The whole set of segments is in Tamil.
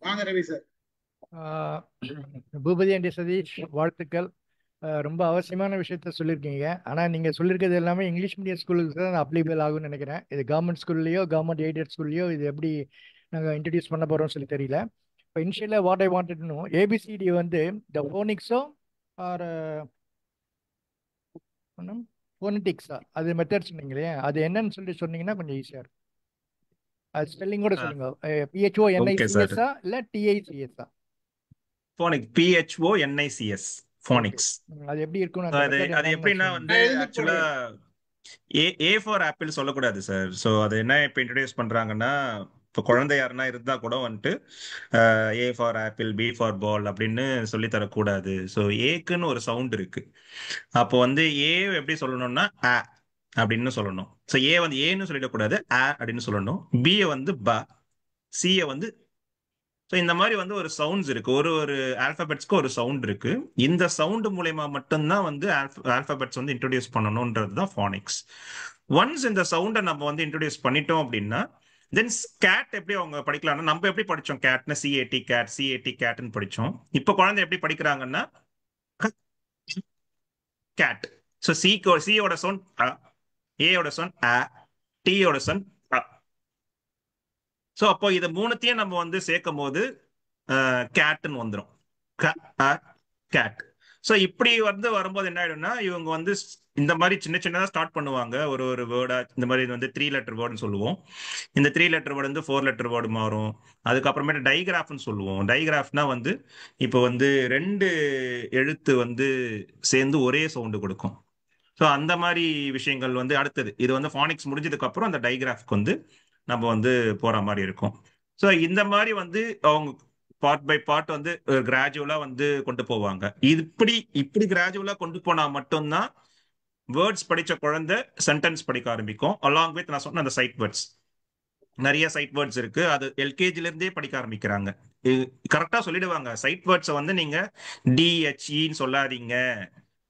வாங்க ரவி சார். ஆஹ் பூபதி அண்ட் சதீஷ், வாழ்த்துக்கள். ரொம்ப அவசியமான விஷயத்த சொல்லியிருக்கீங்க. ஆனால் நீங்கள் சொல்லியிருக்கிறது எல்லாமே இங்கிலீஷ் மீடியம் ஸ்கூலுக்கு தான் அப்ளிகபிள் ஆகும்னு நினைக்கிறேன். இது கவர்மெண்ட் ஸ்கூல்லையோ கவர்மெண்ட் எய்டட் ஸ்கூல்லையோ இது எப்படி நாங்கள் இன்ட்ரடியூஸ் பண்ண போகிறோம்னு சொல்லி தெரியல. இப்போ இனிஷியலாக வாட் ஐ வாண்டட்னு ஏபிசிடி வந்து இந்த ஃபோனிக்ஸோ ஆர் ஃபோனட்டிக்ஸா அது மெத்தட் சொன்னீங்களே, அது என்னன்னு சொல்லி சொன்னீங்கன்னா கொஞ்சம் ஈஸியாக இருக்கும். அது ஸ்பெல்லிங் கூட சொல்லுங்க. பிஹெச்ஓ ஓகே சார். என்ஐசிஎஸ்ஸா இல்லை டிஐசிஎஸ்ஸா? Phonic PHONICS okay. ஃபோனிக்ஸ். அது எப்படி இருக்கும்னு So அந்த அது மெத்தட் அது என்னன்னு எப்படின்னா சொல்லுங்க. வந்து நான் எழுதி ஆக்சுவலா போடுறேன். ஏ ஃபார் ஆப்பிள் சொல்லக்கூடாது சார். ஸோ அது என்ன இப்போ இன்ட்ரடியூஸ் பண்றாங்கன்னா, இப்போ குழந்தை யாருன்னா இருந்தா கூட வந்துட்டு A for apple, B for ball அப்படின்னு சொல்லி தரக்கூடாது. ஸோ ஏக்குன்னு ஒரு சவுண்ட் இருக்கு. அப்போ வந்து ஏ எப்படி சொல்லணும்னா ஆ அப்படின்னு சொல்லணும். ஸோ ஏ வந்து ஏன்னு சொல்லிடக்கூடாது, ஆ அப்படின்னு சொல்லணும். பி வந்து ப, சி வந்து. ஸோ இந்த மாதிரி வந்து ஒரு சவுண்ட்ஸ் இருக்கு. ஒரு ஒரு ஆல்பபெட்ஸ்க்கு ஒரு சவுண்ட் இருக்கு. இந்த சவுண்ட் மூலயமா மட்டும்தான் வந்து ஆல்பபெட்ஸ் வந்து இன்ட்ரோடியூஸ் பண்ணணும்ன்றது தான் ஃபானிக்ஸ். ஒன்ஸ் இந்த சவுண்டை நம்ம வந்து இன்ட்ரோடியூஸ் பண்ணிட்டோம் அப்படின்னா தென் கேட் எப்படி அவங்க படிக்கலாம்னா, நம்ம எப்படி படிச்சோம் கேட்னு சிஏடி கேட், சிஏடி கேட்னு படிச்சோம். இப்போ குழந்தை எப்படி படிக்கிறாங்கன்னா கேட். ஸோ சியோட சவுண்ட் அ, ஏயோட சவுண்ட் அ, டியோட சவுண்ட் அ. ஸோ அப்போ இதை மூணுத்தையும் நம்ம வந்து சேர்க்கும் போது கேட்னு வந்துடும். கேட். ஸோ இப்படி வந்து வரும்போது என்ன ஆயிடும்னா, இவங்க வந்து இந்த மாதிரி சின்ன சின்னதாக ஸ்டார்ட் பண்ணுவாங்க. ஒரு ஒரு வேர்டா இந்த மாதிரி வந்து 3 லெட்டர் வேர்டுன்னு சொல்லுவோம். இந்த 3 லெட்டர் வேர்டு வந்து 4 லெட்டர் வேர்டு மாறும். அதுக்கப்புறமேட்டு டைகிராஃப்னு சொல்லுவோம். டைகிராஃப்னா வந்து இப்போ வந்து 2 எழுத்து வந்து சேர்ந்து ஒரே சவுண்டு கொடுக்கும். ஸோ அந்த மாதிரி விஷயங்கள் வந்து அடுத்தது. இது வந்து ஃபானிக்ஸ் முடிஞ்சதுக்கு அப்புறம் அந்த டைகிராஃப்க்கு வந்து நம்ம வந்து போற மாதிரி இருக்கும். ஸோ இந்த மாதிரி வந்து அவங்க பார்ட் பை பார்ட் வந்து கிராஜுவலா வந்து கொண்டு போவாங்க. இது இப்படி இப்படி கிராஜுவலா கொண்டு போனா மட்டும்தான் வேர்ட்ஸ் படிச்ச குழந்தை சென்டென்ஸ் படிக்க ஆரம்பிக்கும். அலாங் வித் நான் சொன்ன அந்த சைட் வேர்ட்ஸ். நிறைய சைட் வேர்ட்ஸ் இருக்கு. அது எல்கேஜில இருந்தே படிக்க ஆரம்பிக்கிறாங்க. கரெக்டா சொல்லிடுவாங்க. சைட் வேர்ட்ஸை வந்து நீங்க டிஹெச்இன்னு சொல்லாதீங்க.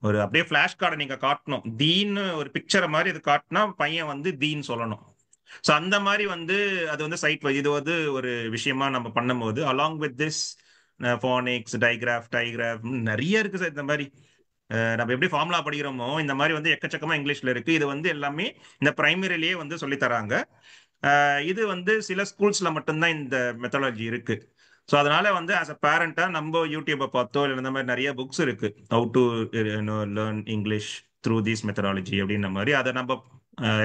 ஒரு அப்படியே ஃபிளாஷ் கார்டை நீங்க காட்டணும். தீன்னு ஒரு பிக்சரை மாதிரி இது காட்டினா பையன் வந்து தீன்னு சொல்லணும். ஸோ அந்த மாதிரி வந்து அது வந்து சைட் இது வந்து ஒரு விஷயமா நம்ம பண்ணும்போது அலாங் வித் திஸ் ஃபானிக்ஸ், டைகிராஃப் நிறைய இருக்கு சார். இந்த மாதிரி நம்ம எப்படி ஃபார்முலா படிக்கிறோமோ இந்த மாதிரி வந்து எக்கச்சக்கமா இங்கிலீஷ்ல இருக்கு. இது வந்து எல்லாமே இந்த பிரைமரிலேயே வந்து சொல்லி தராங்க. இது வந்து சில ஸ்கூல்ஸ்ல மட்டும்தான் இந்த மெத்தடாலஜி இருக்கு. ஸோ அதனால வந்து ஆஸ் அ பேரண்டா நம்ம யூடியூப்பை பார்த்தோ இல்லை இந்த மாதிரி நிறைய புக்ஸ் இருக்கு, how to learn English through this methodology அப்படின்ற மாதிரி அதை நம்ம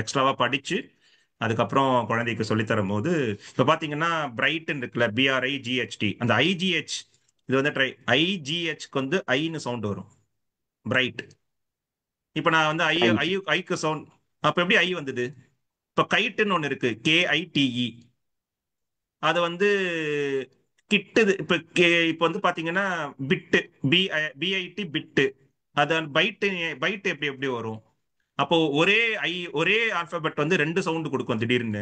எக்ஸ்ட்ராவா படிச்சு அதுக்கப்புறம் குழந்தைக்கு சொல்லித் தரும் போது இப்போ பாத்தீங்கன்னா பிரைட் இருக்குல்ல, BRIGHT, அந்த IGH இது வந்து IGHக்கு வந்து ஐன்னு சவுண்ட் வரும், பிரைட். இப்போ நான் வந்து ஐ ஐ ஐ ஐக்கு சவுண்ட். அப்போ எப்படி ஐ வந்தது? இப்போ கைட்டுன்னு ஒன்று இருக்கு, KITE. அது வந்து கிட்டுது. இப்போ வந்து பாத்தீங்கன்னா பிட்டு, BIT பிட்டு. அது பைட்டு. பைட் எப்படி எப்படி வரும்? அப்போ ஒரே ஐ, ஒரே ஆல்பபெட் வந்து 2 சவுண்ட் கொடுக்கும் திடீர்னு.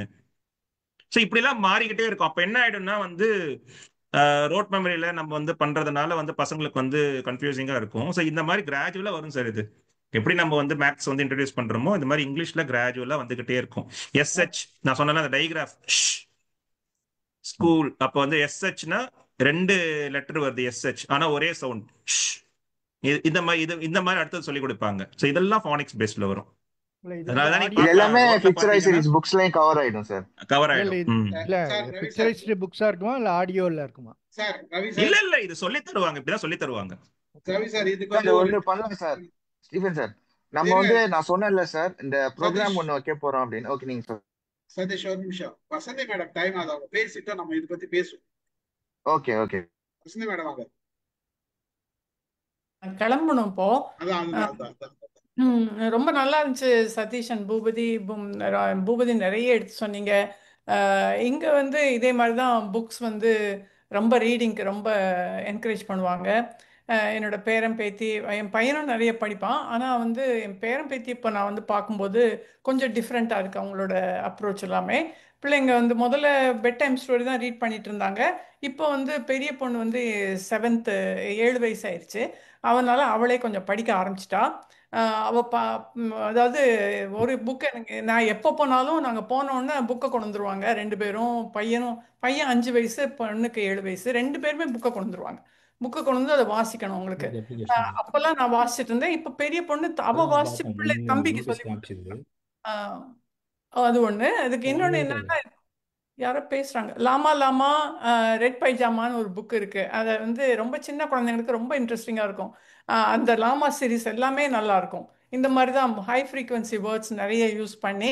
ஸோ இப்படிலாம் மாறிக்கிட்டே இருக்கும். அப்போ என்ன ஆயிடும்னா வந்து ரோட் மெமரியில நம்ம வந்து பண்றதுனால வந்து பசங்களுக்கு வந்து கன்ஃபியூசிங்கா இருக்கும். ஸோ இந்த மாதிரி கிராஜுவலா வரும் சார். இது எப்படி நம்ம வந்து மேக்ஸ் வந்து இன்ட்ரடியூஸ் பண்றோமோ இந்த மாதிரி இங்கிலீஷ்ல கிராஜுவலா வந்துகிட்டே இருக்கும். SH நான் சொன்னேன் அந்த டைகிராஃப் ஸ்கூல். அப்போ வந்து SHனா 2 லெட்டர் வருது SH, ஆனா ஒரே சவுண்ட். இந்த மாதிரி இந்த மாதிரி அடுத்தது சொல்லி கொடுப்பாங்க. ஸோ இதெல்லாம் ஃபானிக்ஸ் பேஸ்ல வரும். இல்ல இது வந்து அதனாலதான் நீ ஆடியோ. இது எல்லாமே ரோட்ல பாத்தீங்கன்னா பிக்சரைசேஷன் புக்ஸ்லயும் கவர் ஆயிடும் சார். கவர் இல்ல ஆயிடும். இல்ல சார் ரவி சார். பிக்சரைஸ்டு புக்ஸா இருக்குமா இல்ல ஆடியோல இருக்குமா? சார் ரவி இல்ல சார். இல்ல இது சொல்லி தருவாங்க, இப்படிதான் சொல்லி தருவாங்க. ரவி சார் இதுக்கு சார் வந்து ஒரு ஒண்ணு பண்ணலாம் சார், ஸ்டீஃபன் சார். நம்ம இருங்க வந்து நான் சொன்னேன்ல சார், இந்த ப்ரோக்ராம் சதீஷ். ஒண்ணு வைக்க போறோம் அப்படின்னு. ஓகே, நீங்க சார். சதீஷ் ஒரு நிமிஷம். வசந்தி மேடம் டைம் ஆகுது, அவங்க பேசிட்டோம், நம்ம இதை பத்தி பேசுவோம். Okay okay. வசந்தி மேடம் வாங்க. கிளம்பணும் இப்போ. அதான் அதுதான் அஹ் அதுதான் அதுதான். ரொம்ப நல்லா இருந்துச்சு சதீஷ் அண்ட் பூபதி நிறைய எடுத்து சொன்னீங்க. இங்கே வந்து இதே மாதிரி தான் புக்ஸ் வந்து ரொம்ப ரீடிங்க்கு ரொம்ப என்கரேஜ் பண்ணுவாங்க. என்னோட பேரன் பேத்தி, என் பையனும் நிறைய படிப்பான். ஆனால் வந்து என் பேரன் பேத்தி இப்போ நான் வந்து பார்க்கும்போது கொஞ்சம் டிஃப்ரெண்ட்டாக இருக்குது அவங்களோட அப்ரோச் எல்லாமே. பிள்ளைங்க வந்து முதல்ல பெட் டைம் ஸ்டோரி தான் ரீட் பண்ணிட்டு இருந்தாங்க. இப்போ வந்து பெரிய பொண்ணு வந்து 7th 7 வயசு ஆயிடுச்சு. அவனால அவளே கொஞ்சம் படிக்க ஆரம்பிச்சிட்டா. அவ அதாவது ஒரு புக் எனக்கு நான் எப்போ போனாலும் நாங்கள் போனோன்னே புக்கை கொண்டு வந்துருவாங்க ரெண்டு பேரும். பையன் 5 வயசு, பொண்ணுக்கு 7 வயசு. ரெண்டு பேருமே புக்கை கொண்டு வந்துருவாங்க. புக்கை கொண்டு வந்து அதை வாசிக்கணும் உங்களுக்கு. அப்பெல்லாம் நான் வாசிச்சுட்டு இருந்தேன். இப்போ பெரிய பொண்ணு அவ வாசிச்சு தம்பிக்கு சொல்லி கொடுத்துருக்கா. அது ஒண்ணு. அதுக்கு இன்னொன்னு என்னன்னா, யாரோ பேசுறாங்க. லாமா லாமா ரெட் பைஜாமான்னு ஒரு புக் இருக்கு. அதை வந்து ரொம்ப சின்ன குழந்தைங்களுக்கு ரொம்ப இன்ட்ரெஸ்டிங்கா இருக்கும். அந்த லாமா சீரிஸ் எல்லாமே நல்லா இருக்கும். இந்த மாதிரி தான் ஹை ஃப்ரீக்வன்சி வேர்ட்ஸ் நிறைய யூஸ் பண்ணி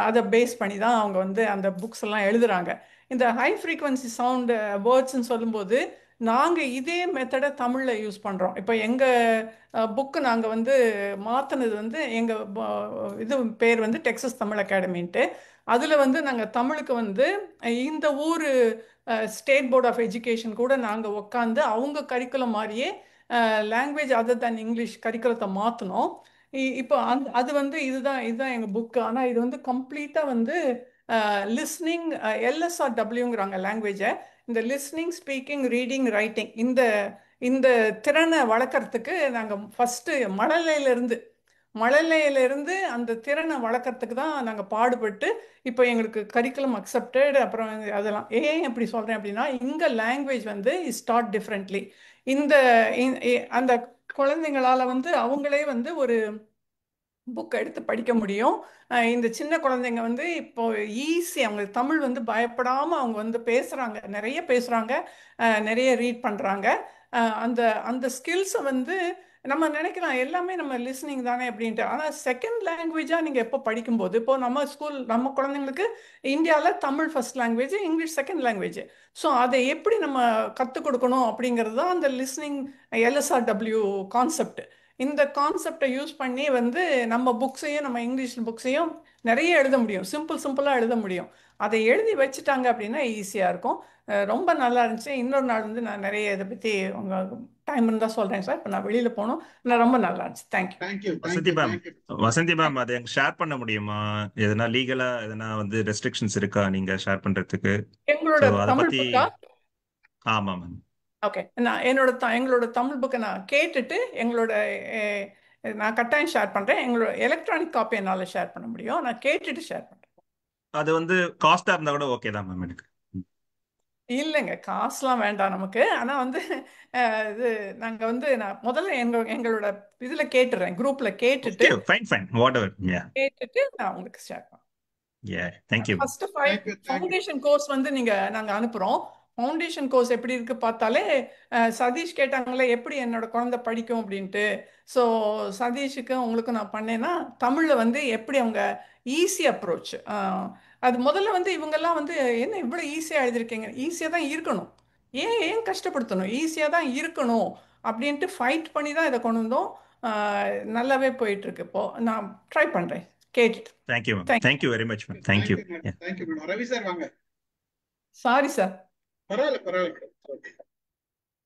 அதை பேஸ் பண்ணி தான் அவங்க வந்து அந்த புக்ஸ் எல்லாம் எழுதுறாங்க. இந்த ஹை ஃப்ரீக்வன்சி சவுண்டு வேர்ட்ஸ்ன்னு சொல்லும்போது நாங்கள் இதே மெத்தடை தமிழில் யூஸ் பண்ணுறோம். இப்போ எங்கள் புக்கு நாங்கள் வந்து மாற்றினது வந்து எங்கள் இது பேர் வந்து டெக்சஸ் தமிழ் அகாடமின்ட்டு. அதில் வந்து நாங்கள் தமிழுக்கு வந்து இந்த ஊர் ஸ்டேட் போர்ட் ஆஃப் எஜுகேஷன் கூட நாங்கள் உட்காந்து அவங்க கரிக்குலம் மாதிரியே லாங்குவேஜ் அதர் தேன் இங்கிலீஷ் கரிக்குலத்தை மாற்றினோம். இப்போ அது வந்து இதுதான் எங்கள் புக்கு. ஆனால் இது வந்து கம்ப்ளீட்டாக வந்து லிஸ்னிங் LSRWங்கிறாங்க லாங்குவேஜை. இந்த லிஸ்னிங், ஸ்பீக்கிங், ரீடிங், ரைட்டிங் இந்த இந்த திறனை வளர்க்குறதுக்கு நாங்கள் ஃபஸ்ட்டு மழலையிலிருந்து அந்த திறனை வளர்க்குறதுக்கு தான் நாங்கள் பாடுபட்டு இப்போ எங்களுக்கு கரிக்குலம் அக்செப்டட். அப்புறம் அதெல்லாம் ஏன் எப்படி சொல்கிறேன் அப்படின்னா, இங்கே லாங்குவேஜ் வந்து ஸ்டார்ட் டிஃப்ரெண்ட்லி. இந்த அந்த குழந்தைங்களால வந்து அவங்களே வந்து ஒரு புக் எடுத்து படிக்க முடியும். இந்த சின்ன குழந்தைங்க வந்து இப்போ ஈஸி, அவங்களுக்கு தமிழ் வந்து பயப்படாமல் அவங்க வந்து பேசுகிறாங்க, நிறைய பேசுகிறாங்க, நிறைய ரீட் பண்ணுறாங்க. அந்த அந்த ஸ்கில்ஸை வந்து நம்ம நினைக்கலாம் எல்லாமே நம்ம லிஸ்னிங் தானே அப்படின்ட்டு. ஆனால் செகண்ட் லாங்குவேஜாக நீங்கள் எப்போ படிக்கும்போது, இப்போ நம்ம குழந்தைங்களுக்கு இந்தியாவில் Tamil first language, English second language. So அதை எப்படி நம்ம கற்றுக் கொடுக்கணும் அப்படிங்கிறது தான் அந்த லிஸ்னிங் LSRW கான்செப்ட். இந்த கான்செப்டை யூஸ் பண்ணி வந்து நம்ம புக்ஸையும், நம்ம இங்கிலீஷ் புக்ஸையும் நிறைய எழுத முடியும். சிம்பிளாக எழுத முடியும். அதை எழுதி வச்சுட்டாங்க அப்படின்னா ஈஸியாக இருக்கும். ரொம்ப நல்லா இருந்துச்சு. இன்னொரு நாள் வந்து நான் நிறைய இதை பற்றி உங்கள் டைம் இருந்தால் சொல்கிறேன் சார். இப்போ நான் வெளியில் போகணும். நான் ரொம்ப நல்லா இருந்துச்சு. தேங்க்யூ. வசந்தி மேம் அதை ஷேர் பண்ண முடியுமா? எதனா லீகலா எதனா வந்து ரெஸ்ட்ரிக்ஷன்ஸ் இருக்கா நீங்க ஷேர் பண்றதுக்கு? எங்களோட தமிழ் புக்கா? ஆமா மேம். ஓகே, நான் எங்களோட தமிழ் புக்கை நான் கேட்டுட்டு நான் கட்டாயம் ஷேர் பண்ணுறேன். எங்களோட எலக்ட்ரானிக் காப்பி என்னால் ஷேர் பண்ண முடியும். நான் கேட்டுட்டு ஷேர் பண்ணுறேன். அது வந்து காஸ்டா இருந்தா கூட ஓகே தான் மேம் எனக்கு. இல்லைங்க, காசுலாம் வேண்டாம் நமக்கு. ஆனால் வந்து இது நாங்கள் வந்து நான் முதல்ல எங்களோட இதில் கேட்டுறேன், குரூப்பில் கேட்டுட்டு நான் உங்களுக்கு ஷேர் பண்ணுறேன். ஃபர்ஸ்ட் ஃபவுண்டேஷன் கோர்ஸ் வந்து நாங்கள் அனுப்புகிறோம். ஃபவுண்டேஷன் கோர்ஸ் எப்படி இருக்கு பார்த்தாலே, சதீஷ் கேட்டாங்களே எப்படி என்னோட குழந்தை படிக்கும் அப்படின்ட்டு. ஸோ சதீஷுக்கு உங்களுக்கு நான் பண்ணேன்னா தமிழில் வந்து எப்படி அவங்க ஈஸி அப்ரோச். அது முதல்ல வந்து இவங்கெல்லாம் வந்து என்ன இவ்வளோ ஈஸியாக எழுதியிருக்கீங்க, ஈஸியாக தான் இருக்கணும், ஏன் கஷ்டப்படுத்தணும், ஈஸியாக தான் இருக்கணும் அப்படின்ட்டு ஃபைட் பண்ணி தான் இதை கொண்டு வந்தோம். நல்லாவே போயிட்டு இருக்கு. இப்போ நான் ட்ரை பண்ணுறேன் கேட்டுட்டு. Thank you very much ma'am. Thank you. Ravi sir வாங்க. Sorry sir. பரவாயில்ல.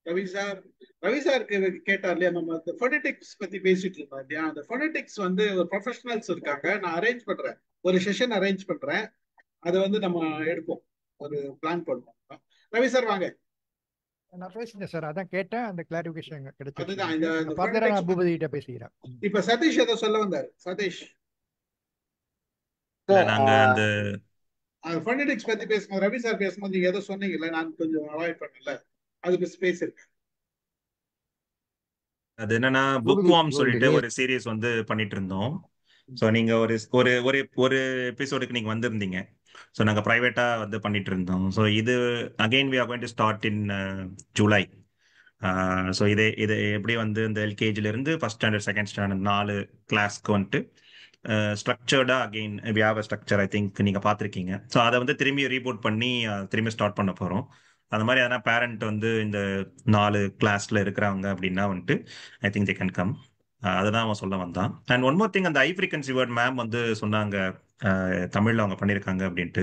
ரவி சாருக்கு கேட்டார் இல்லையா, நம்ம அந்த ஃபோனடிக்ஸ் பத்தி பேசிட்டு இருந்தோம் இல்லையா. அந்த ஃபோனடிக்ஸ் வந்து ஒரு ப்ரொஃபஷனல்ஸ் இருக்காங்க. நான் அரேஞ்ச் பண்றேன், ஒரு செஷன் அரேஞ்ச் பண்றேன். அதை வந்து நம்ம எடுப்போம், ஒரு பிளான் பண்ணுவோம். ரவி சார் வாங்க. நான் பேசுறேன் சார், அதான் கேட்டேன், அந்த கிளாரிஃபிகேஷன் கிடைச்சது. அதுதான் இந்த நான் பூபதி கிட்ட பேசிக்கிறேன். இப்ப சதீஷ் ஏதோ சொல்ல வந்தாரு. சதீஷ், நாங்க அந்த ஃபோனடிக்ஸ் பத்தி பேசும்போது ரவி சார் பேசும்போது நீங்க ஏதோ சொன்னீங்கல்ல, நான் கொஞ்சம் அவாய்ட் பண்ணல, அதுக்கு ஸ்பேஸ் இருக்கு. அது என்னன்னா புக் வார்ம் சொல்லிட்டு ஒரு சீரீஸ் வந்து பண்ணிட்டு இருந்தோம். ஸோ நீங்க ஒரு ஒரு ஒரு ஒரு எபிசோடுக்கு நீங்க வந்திருந்தீங்க. ஸோ நாங்கள் ப்ரைவேட்டாக வந்து பண்ணிட்டு இருந்தோம். ஸோ இது again we are going to start in July. So இது எப்படி வந்து இந்த எல்கேஜிலேருந்து ஃபர்ஸ்ட் ஸ்டாண்டர்ட் செகண்ட் ஸ்டாண்டர்ட் 4 கிளாஸ்க்கு வந்துட்டு ஸ்ட்ரக்சர்டா again we have a structure. I think நீங்கள் பார்த்துருக்கீங்க. ஸோ அதை வந்து திரும்பி ரீபோர்ட் பண்ணி திரும்பி ஸ்டார்ட் பண்ண போகிறோம். அந்த மாதிரி எதனா பேரண்ட் வந்து இந்த 4 கிளாஸ்ல இருக்கிறாங்க அப்படின்னா வந்துட்டு I think they can come. அதுதான் அவன் சொல்ல வந்தான். அண்ட் ஒன் மோர் திங், அந்த ஹை ஃப்ரீக்வன்சி வேர்ட் மேம் வந்து சொன்னாங்க தமிழ்ல அவங்க பண்ணியிருக்காங்க அப்படின்ட்டு.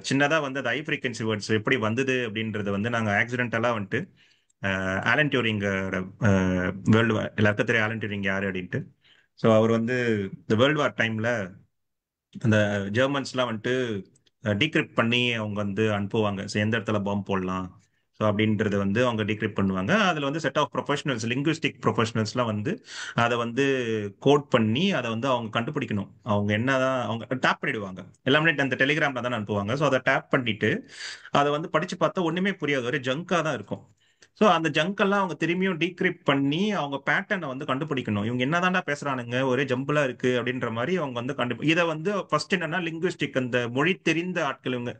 சின்னதா வந்து அந்த ஹை ஃப்ரீக்வன்சி வேர்ட்ஸ் எப்படி வந்தது அப்படின்றது வந்து நாங்கள் ஆக்சிடென்டலாக வந்துட்டு ஆலன் டியூரிங் வேர்ல்டு வார், எல்லாருக்கும் தெரியும் ஆலன் டியூரிங் யாரு அப்படின்ட்டு. ஸோ அவர் வந்து இந்த வேர்ல்டு வார் டைம்ல அந்த ஜெர்மன்ஸ்லாம் வந்துட்டு டீக்ரிப்ட் பண்ணி அவங்க வந்து அனுப்புவாங்க. ஸோ எந்த இடத்துல பாம்பு போடலாம் ஸோ அப்படின்றது வந்து அவங்க டீக்ரிப்ட் பண்ணுவாங்க. அதில் வந்து செட் ஆஃப் ப்ரொஃபஷனல்ஸ், லிங்குவிஸ்டிக் ப்ரொஃபஷனல்ஸ்லாம் வந்து அதை வந்து கோட் பண்ணி அதை வந்து அவங்க கண்டுபிடிக்கணும். அவங்க என்னதான் அவங்க டேப் பண்ணிடுவாங்க. எல்லாமே அந்த டெலிகிராம்ல தான் அனுப்புவாங்க. ஸோ அதை டேப் பண்ணிட்டு அதை வந்து படிச்சு பார்த்தா ஒண்ணுமே புரியாது, ஒரே ஜங்கா தான் இருக்கும். ஸோ அந்த ஜங்கெல்லாம் அவங்க திரும்பியும் டீக்ரிப்ட் பண்ணி அவங்க பேட்டர்னை வந்து கண்டுபிடிக்கணும். இவங்க என்னதான்டா பேசுறானுங்க, ஒரே ஜம்பிளா இருக்கு அப்படின்ற மாதிரி அவங்க வந்து இதை வந்து ஃபர்ஸ்ட் என்னன்னா லிங்குவிஸ்டிக், அந்த மொழி தெரிந்த ஆட்கள் இவங்க,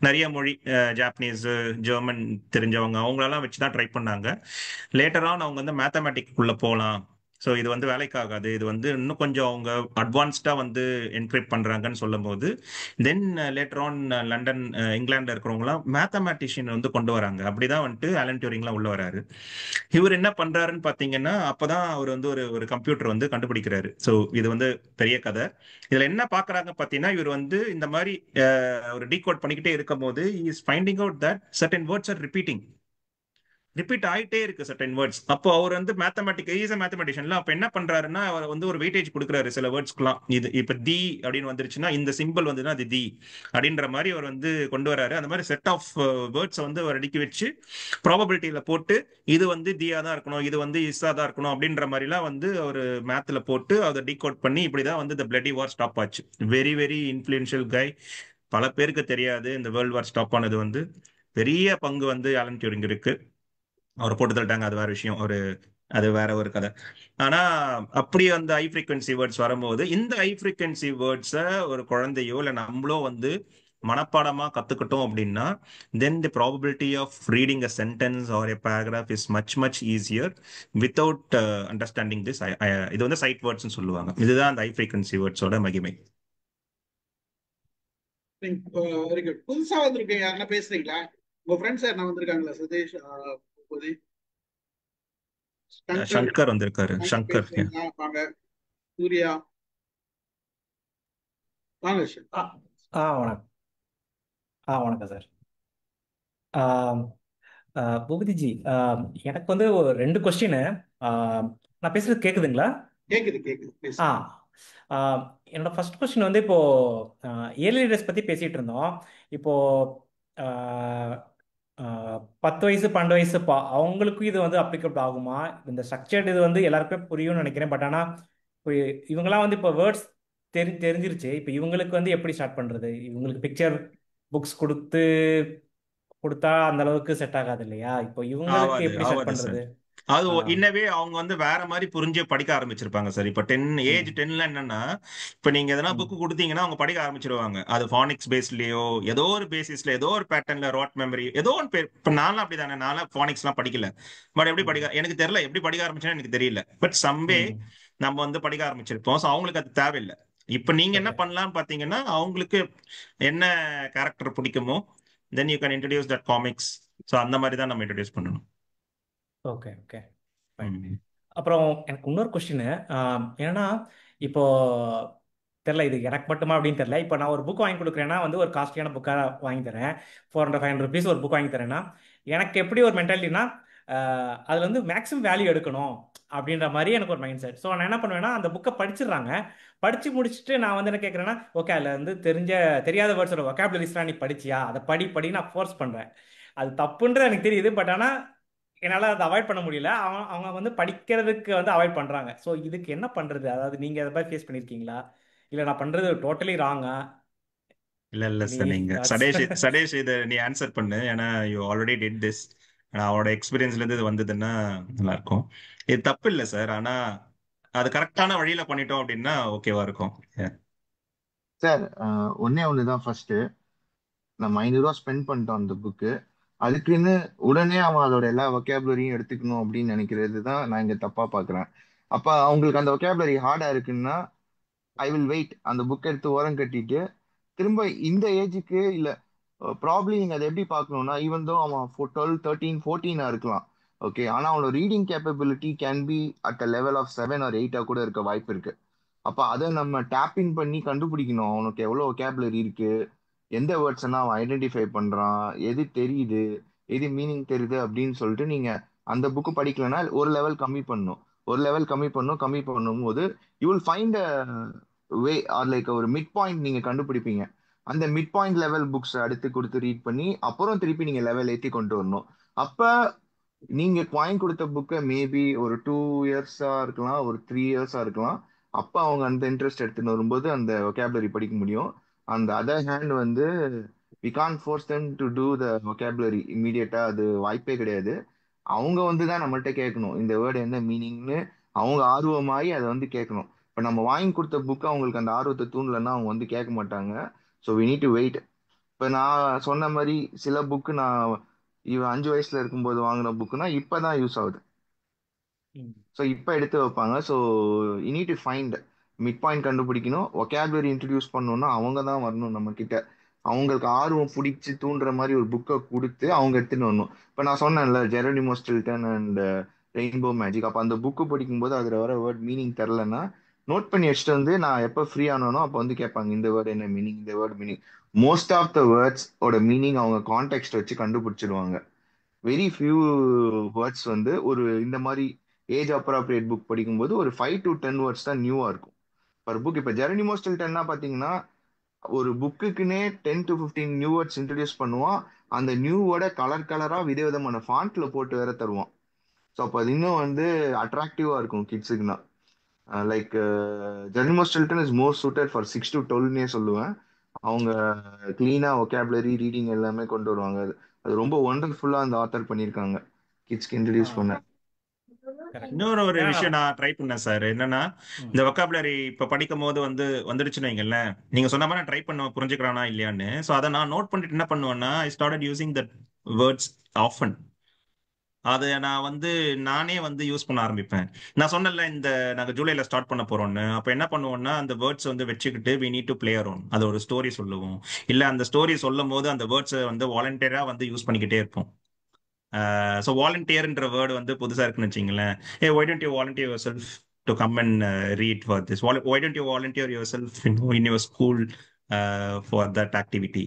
நிறைய மொழி ஜாப்பனீஸ், ஜெர்மன் தெரிஞ்சவங்க அவங்களெல்லாம் வச்சு தான் ட்ரை பண்ணாங்க. லேட்டர் ஆன் அவங்க வந்து மேத்தமேட்டிக் உள்ள போகலாம், ஸோ இது வந்து வேலைக்கு ஆகாது, இது வந்து இன்னும் கொஞ்சம் அவங்க அட்வான்ஸ்டா வந்து என்கிரிப்ட் பண்றாங்கன்னு சொல்லும் போது தென் லேட்டர் ஆன் லண்டன், இங்கிலாந்துல இருக்கிறவங்களாம் மேத்தமேட்டிஷியன் வந்து கொண்டு வராங்க. அப்படிதான் வந்துட்டு ஆலன் டியூரிங்லாம் உள்ள வராரு. இவர் என்ன பண்றாருன்னு பாத்தீங்கன்னா அப்பதான் அவர் வந்து ஒரு ஒரு கம்ப்யூட்டர் வந்து கண்டுபிடிக்கிறாரு. ஸோ இது வந்து பெரிய கதை. இதுல என்ன பாக்குறாங்க பாத்தீங்கன்னா இவர் வந்து இந்த மாதிரி ஒரு டீகோட் பண்ணிக்கிட்டே இருக்கும் போது is finding out that certain words R repeat ஆயிட்டே இருக்கு சர்டன் வேர்ட்ஸ். அப்போ அவர் வந்து மேத்தமெட்டிஷியன்ல அப்ப என்ன பண்றாருன்னா அவர் வந்து ஒரு வெயிட்டேஜ் கொடுக்குறாரு சில வேர்ட்ஸ்க்குலாம். இது இப்ப தி அப்படின்னு வந்துருச்சுன்னா இந்த சிம்பிள் வந்துன்னா அது தி அப்படின்ற மாதிரி அவர் வந்து கொண்டு வராரு. அந்த மாதிரி செட் ஆஃப் வேர்ட்ஸ் வந்து அவர் அடுக்கி வச்சு ப்ராபபிலிட்டியில போட்டு இது வந்து தியா தான் இருக்கணும், இது வந்து இஸ்ஸா தான் இருக்கணும் அப்படின்ற மாதிரிலாம் வந்து ஒரு மேத்ல போட்டு அதை டீகோட் பண்ணி இப்படிதான் வந்து இந்த பிளட்டி வார் ஸ்டாப் ஆச்சு. வெரி வெரி இன்ஃபுளுன்ஷியல் கை. பல பேருக்கு தெரியாது இந்த வேர்ல்ட் வார் ஸ்டாப் ஆனது வந்து பெரிய பங்கு வந்து ஆலன் டியூரிங் இருக்கு. அவரை போட்டு தள்ளிட்டாங்க, அது வேற விஷயம், அது வேற ஒரு கதை. ஆனா அப்படி அந்த ஹை ஃப்ரீக்வன்சி வேர்ட்ஸ் வரும்போது இந்த ஹை ஃப்ரீக்வன்சி வேர்ட்ஸை ஒரு குழந்தையோ இல்லை நம்மளோ வந்து மனப்பாடமா கத்துக்கிட்டோம் அப்படின்னா then the probability of reading a sentence or a paragraph is much much easier without understanding this. இது வந்து சைட் வேர்ட்ஸ்னு சொல்லுவாங்க. இதுதான் அந்த ஹை ஃப்ரீக்வன்சி வேர்ட்ஸோட மகிமை. Very good. புதுசா வந்திருக்கீங்க, யாருன்னா பேசுறீங்களா? உங்க ஃப்ரெண்ட்ஸ் யாருன்னா வந்திருக்காங்களா? சதீஷ், பூபதி, சங்கர் வந்திருக்காரு. சங்கர் பேசுறீங்களா? வாங்க. சூர்யா வாங்க. ஆ வணக்கம். வணக்கம் சார். பூபதிஜி, எனக்கு வந்து ஒரு 2 கொஸ்டின். நான் பேசுறது கேக்குதுங்களா? கேக்குது கேக்குது, பேசு. ஆ என்னோட ஃபர்ஸ்ட் கொஸ்டின் வந்து இப்போ ஏர்லி லீடர்ஸ் பத்தி பேசிட்டு இருந்தோம். இப்போ ஆ, ஆ, 10 வயசு 12 வயசு அவங்களுக்கும் இது வந்து அப்ளிகபிள் ஆகுமா? இந்த ஸ்ட்ரக்சர்ட் இது வந்து எல்லாருக்குமே புரியும்னு நினைக்கிறேன். பட் ஆனால் இப்போ இவங்கெல்லாம் வந்து இப்போ வேர்ட்ஸ் தெரிஞ்சிருச்சு. இப்போ இவங்களுக்கு வந்து எப்படி ஸ்டார்ட் பண்றது? இவங்களுக்கு பிக்சர் புக்ஸ் கொடுத்தா அந்த அளவுக்கு செட் ஆகாது இல்லையா? இப்போ இவங்களுக்கு எப்படி ஸ்டார்ட் ஆவாது சார். பண்றது? அது இன்னவே அவங்க வந்து வேற மாதிரி புரிஞ்சு படிக்க ஆரம்பிச்சிருப்பாங்க சார். இப்ப ஏஜ் 10ல என்னன்னா இப்ப நீங்க எதனா புக் கொடுத்தீங்கன்னா அவங்க படிக்க ஆரம்பிச்சிருவாங்க. அது ஃபானிக்ஸ் பேஸ்லயோ ஏதோ ஒரு பேசிஸ்ல ஏதோ ஒரு பேட்டர்ன்ல ரோட் மெமரி ஏதோ ஒரு பேர். இப்ப நான்லாம் அப்படிதானே, நான்லாம் ஃபானிக்ஸ் எல்லாம் படிக்கல. பட் எப்படி படிக்க எனக்கு தெரியல, எப்படி படிக்க ஆரம்பிச்சேன்னு எனக்கு தெரியல. பட் சம்வே நம்ம வந்து படிக்க ஆரம்பிச்சிருப்போம். ஸோ அவங்களுக்கு அது தேவையில்லை. இப்ப நீங்க என்ன பண்ணலாம்னு பாத்தீங்கன்னா அவங்களுக்கு என்ன கேரக்டர் பிடிக்குமோ then you can introduce that comics. So அந்த மாதிரி தான் நம்ம இன்ட்ரடியூஸ் பண்ணணும். Okay okay. அப்புறம் எனக்கு இன்னொரு கொஸ்டின் என்னன்னா, இப்போ தெரில இது எனக்கு மட்டுமா அப்படின்னு தெரில. இப்போ நான் ஒரு புக் வாங்கி கொடுக்குறேன்னா வந்து ஒரு காஸ்ட்லியான புக்காக வாங்கி தரேன், 400-500 ஒரு புக் வாங்கி தரேன்னா எனக்கு எப்படி ஒரு மென்டாலிட்டினா அதில் வந்து மேக்ஸிமம் வேல்யூ எடுக்கணும் அப்படின்ற மாதிரி எனக்கு ஒரு மைண்ட் செட். ஸோ நான் என்ன பண்ணுவேன்னா அந்த புக்கை படிச்சிடுறாங்க. படித்து முடிச்சுட்டு நான் வந்து என்ன கேட்குறேன்னா, ஓகே அதில் வந்து தெரியாத வேர்ட்ஸோட வொக்காபுலரிஸ்லாம் நீ படிச்சியா, அதை படி நான் ஃபோர்ஸ் பண்ணுறேன். அது தப்புன்றது எனக்கு தெரியுது. பட் ஆனால் என்னால் அதை அவாய்ட் பண்ண முடியல. அவங்க வந்து படிக்கிறதுக்கு வந்து அவாய்ட் பண்ணுறாங்க. ஸோ இதுக்கு என்ன பண்ணுறது? அதாவது நீங்கள் அதை மாதிரி ஃபேஸ் பண்ணியிருக்கீங்களா, இல்லை நான் பண்ணுறது டோட்டலி ராங்கா? இல்ல சார், நீங்க சடேஷ் இதை நீ ஆன்சர் பண்ணு. ஏன்னா யூ ஆல்ரெடி டிட் திஸ். அவரோட எக்ஸ்பீரியன்ஸ்ல இருந்து இது வந்ததுன்னா நல்லா இருக்கும். இது தப்பு இல்லை சார், ஆனா அது கரெக்டான வழியில பண்ணிட்டோம் அப்படின்னா ஓகேவா இருக்கும். சார் ஒன்னே ஒண்ணுதான். ஃபர்ஸ்ட் நம்ம 500 ரூபா ஸ்பெண்ட் பண்ணிட்டோம் அந்த புக்கு. அதுக்குன்னு உடனே அவன் அதோட எல்லா வொக்காபுலரியும் எடுத்துக்கணும் அப்படின்னு நினைக்கிறது தான் நான் இங்க தப்பா பாக்குறேன். அப்ப அவங்களுக்கு அந்த வொக்காபுலரி ஹார்டா இருக்குன்னா ஐ வில் வெயிட். அந்த புக் எடுத்து ஓரம் கட்டிட்டு திரும்ப இந்த ஏஜுக்கு இல்ல ப்ராப்ளி நீங்க அதை எப்படி பார்க்கணும்னா ஈவன் தோ அவன் 12, 13, 14 இருக்கலாம். ஓகே, ஆனா அவனோட reading capability can be at a level of 7 or 8 கூட இருக்க வாய்ப்பு இருக்கு. அப்ப அதை நம்ம டேப்பிங் பண்ணி கண்டுபிடிக்கணும் அவனுக்கு எவ்வளவு வொக்காபுலரி இருக்கு, எந்த வேர்ட்ஸ் எல்லாம் அவன் ஐடென்டிஃபை பண்றான், எது தெரியுது, எது மீனிங் தெரியுது அப்படின்னு சொல்லிட்டு நீங்க அந்த புக்கு படிக்கலன்னா ஒரு லெவல் கம்மி பண்ணும். ஒரு லெவல் கம்மி பண்ணும்போது you will find a way or like ஒரு மிட் பாயிண்ட் நீங்க கண்டுபிடிப்பீங்க. அந்த மிட் பாயிண்ட் லெவல் புக்ஸ் அடுத்து கொடுத்து ரீட் பண்ணி அப்புறம் திருப்பி நீங்க லெவல் ஏற்றி கொண்டு வரணும். அப்ப நீங்க வாங்கி கொடுத்த புக்கை மேபி ஒரு 2 இயர்ஸா இருக்கலாம், ஒரு 3 இயர்ஸா இருக்கலாம். அப்ப அவங்க அந்த இன்ட்ரெஸ்ட் எடுத்துன்னு வரும்போது அந்த vocabulary படிக்க முடியும். அந்த அதர் ஹேண்ட் வந்து we can force them to do the vocabulary இமீடியட்டா, அது வாய்ப்பே கிடையாது. அவங்க வந்து தான் நம்மள்ட்ட கேட்கணும் இந்த வேர்டு என்ன மீனிங்னு. அவங்க ஆர்வமாயி அதை வந்து கேட்கணும். இப்ப நம்ம வாங்கி கொடுத்த புக் அவங்களுக்கு அந்த ஆர்வத்தை தூண்டலைன்னா அவங்க வந்து கேட்க மாட்டாங்க. So we need to wait. இப்ப நான் சொன்ன மாதிரி சில புக்கு நான் இவன் 5 வயசுல இருக்கும்போது வாங்கின புக்குனா இப்பதான் யூஸ் ஆகுது. ம். ஸோ இப்போ எடுத்து வைப்பாங்க. So you need to find mid point கண்டுபிடிக்கணும். ஒகேபுலரி இன்ட்ரடியூஸ் பண்ணணும்னா அவங்க தான் வரணும் நம்ம கிட்ட. அவங்களுக்கு ஆர்வம் பிடிச்சி தூண்டுற மாதிரி ஒரு புக்கை கொடுத்து அவங்க எடுத்துன்னு வரணும். இப்போ நான் சொன்னேன்ல ஜெரனிமோ ஸ்டில்டன் அண்ட் ரெயின்போ மேஜிக், அப்போ அந்த புக்கு படிக்கும்போது அதில் வர வேர்ட் மீனிங் தெரிலன்னா நோட் பண்ணி வச்சுட்டு வந்து நான் எப்போ ஃப்ரீ ஆனோ அப்போ வந்து கேட்பாங்க இந்த வேர்டு என்ன மீனிங், இந்த word meaning. Most of the words ஓட மீனிங் அவங்க கான்டெக்ட் வச்சு கண்டுபிடிச்சிடுவாங்க. வெரி ஃபியூ வேர்ட்ஸ் வந்து ஒரு இந்த மாதிரி ஏஜ் அப்ராப்ரியேட் புக் படிக்கும்போது ஒரு 5 to 10 வேர்ட்ஸ் தான் நியூவா இருக்கும் பர் புக். இப்போ ஜெரனிமோ ஸ்டில்டன்னா பார்த்தீங்கன்னா ஒரு புக்குக்குன்னே 10 to 15 நியூ வேர்ட்ஸ் இன்ட்ரடியூஸ் பண்ணுவான். அந்த நியூ வேர்டை கலர் கலரா விதவிதமான ஃபாண்ட்ல போட்டு வேற தருவான். ஸோ அப்போ அது இன்னும் வந்து அட்ராக்டிவா இருக்கும் கிட்ஸுக்குன்னா. Like Geronimo Stilton is more suited for 6 to 12னே சொல்லுவேன். அவங்க கிளீனா ஒகேபுலரி ரீடிங் எல்லாமே கொண்டு வருவாங்க. அது ரொம்ப ஒண்டர்ஃபுல்லா அந்த ஆத்தர் பண்ணியிருக்காங்க கிட்ஸ்க்கு ஆ இன்ட்ரடியூஸ் பண்ண. கரெக்ட். இன்னொரு ஒரு ஏன்னா விஷயம் நான் ட்ரை பண்ணேன் சார். என்னன்னா ம். இந்த vocabulary இப்ப படிக்கும் போது வந்துடுச்சுன்னு வைங்களேன், நீங்க சொன்ன மாதிரி நான் ட்ரை பண்ண புரிஞ்சுக்கிறானா இல்லையான்னு. ஸோ அதை நான் நோட் பண்ணிட்டு என்ன பண்ணுவேன்னா, I started using that words often. அதை நான் நானே யூஸ் பண்ண ஆரம்பிப்பேன். நான் சொன்னேன்ல இந்த நாங்க ஜூலைல ஸ்டார்ட் பண்ண போறோம்னு. அப்ப என்ன பண்ணுவோம்னா அந்த வேர்ட்ஸ் வச்சுக்கிட்டு we need to play around. அது ஒரு ஸ்டோரி சொல்லுவோம். இல்ல அந்த ஸ்டோரி சொல்லும் போது அந்த வேர்ட்ஸ் வாலண்டியரா யூஸ் பண்ணிக்கிட்டே இருப்போம். ஸோ வாலண்டியர்ன்ற வேர்டு புதுசா இருக்குன்னு வச்சுங்களேன். ஏ why don't you volunteer yourself to come and read for this, why don't you volunteer yourself in your school for that activity.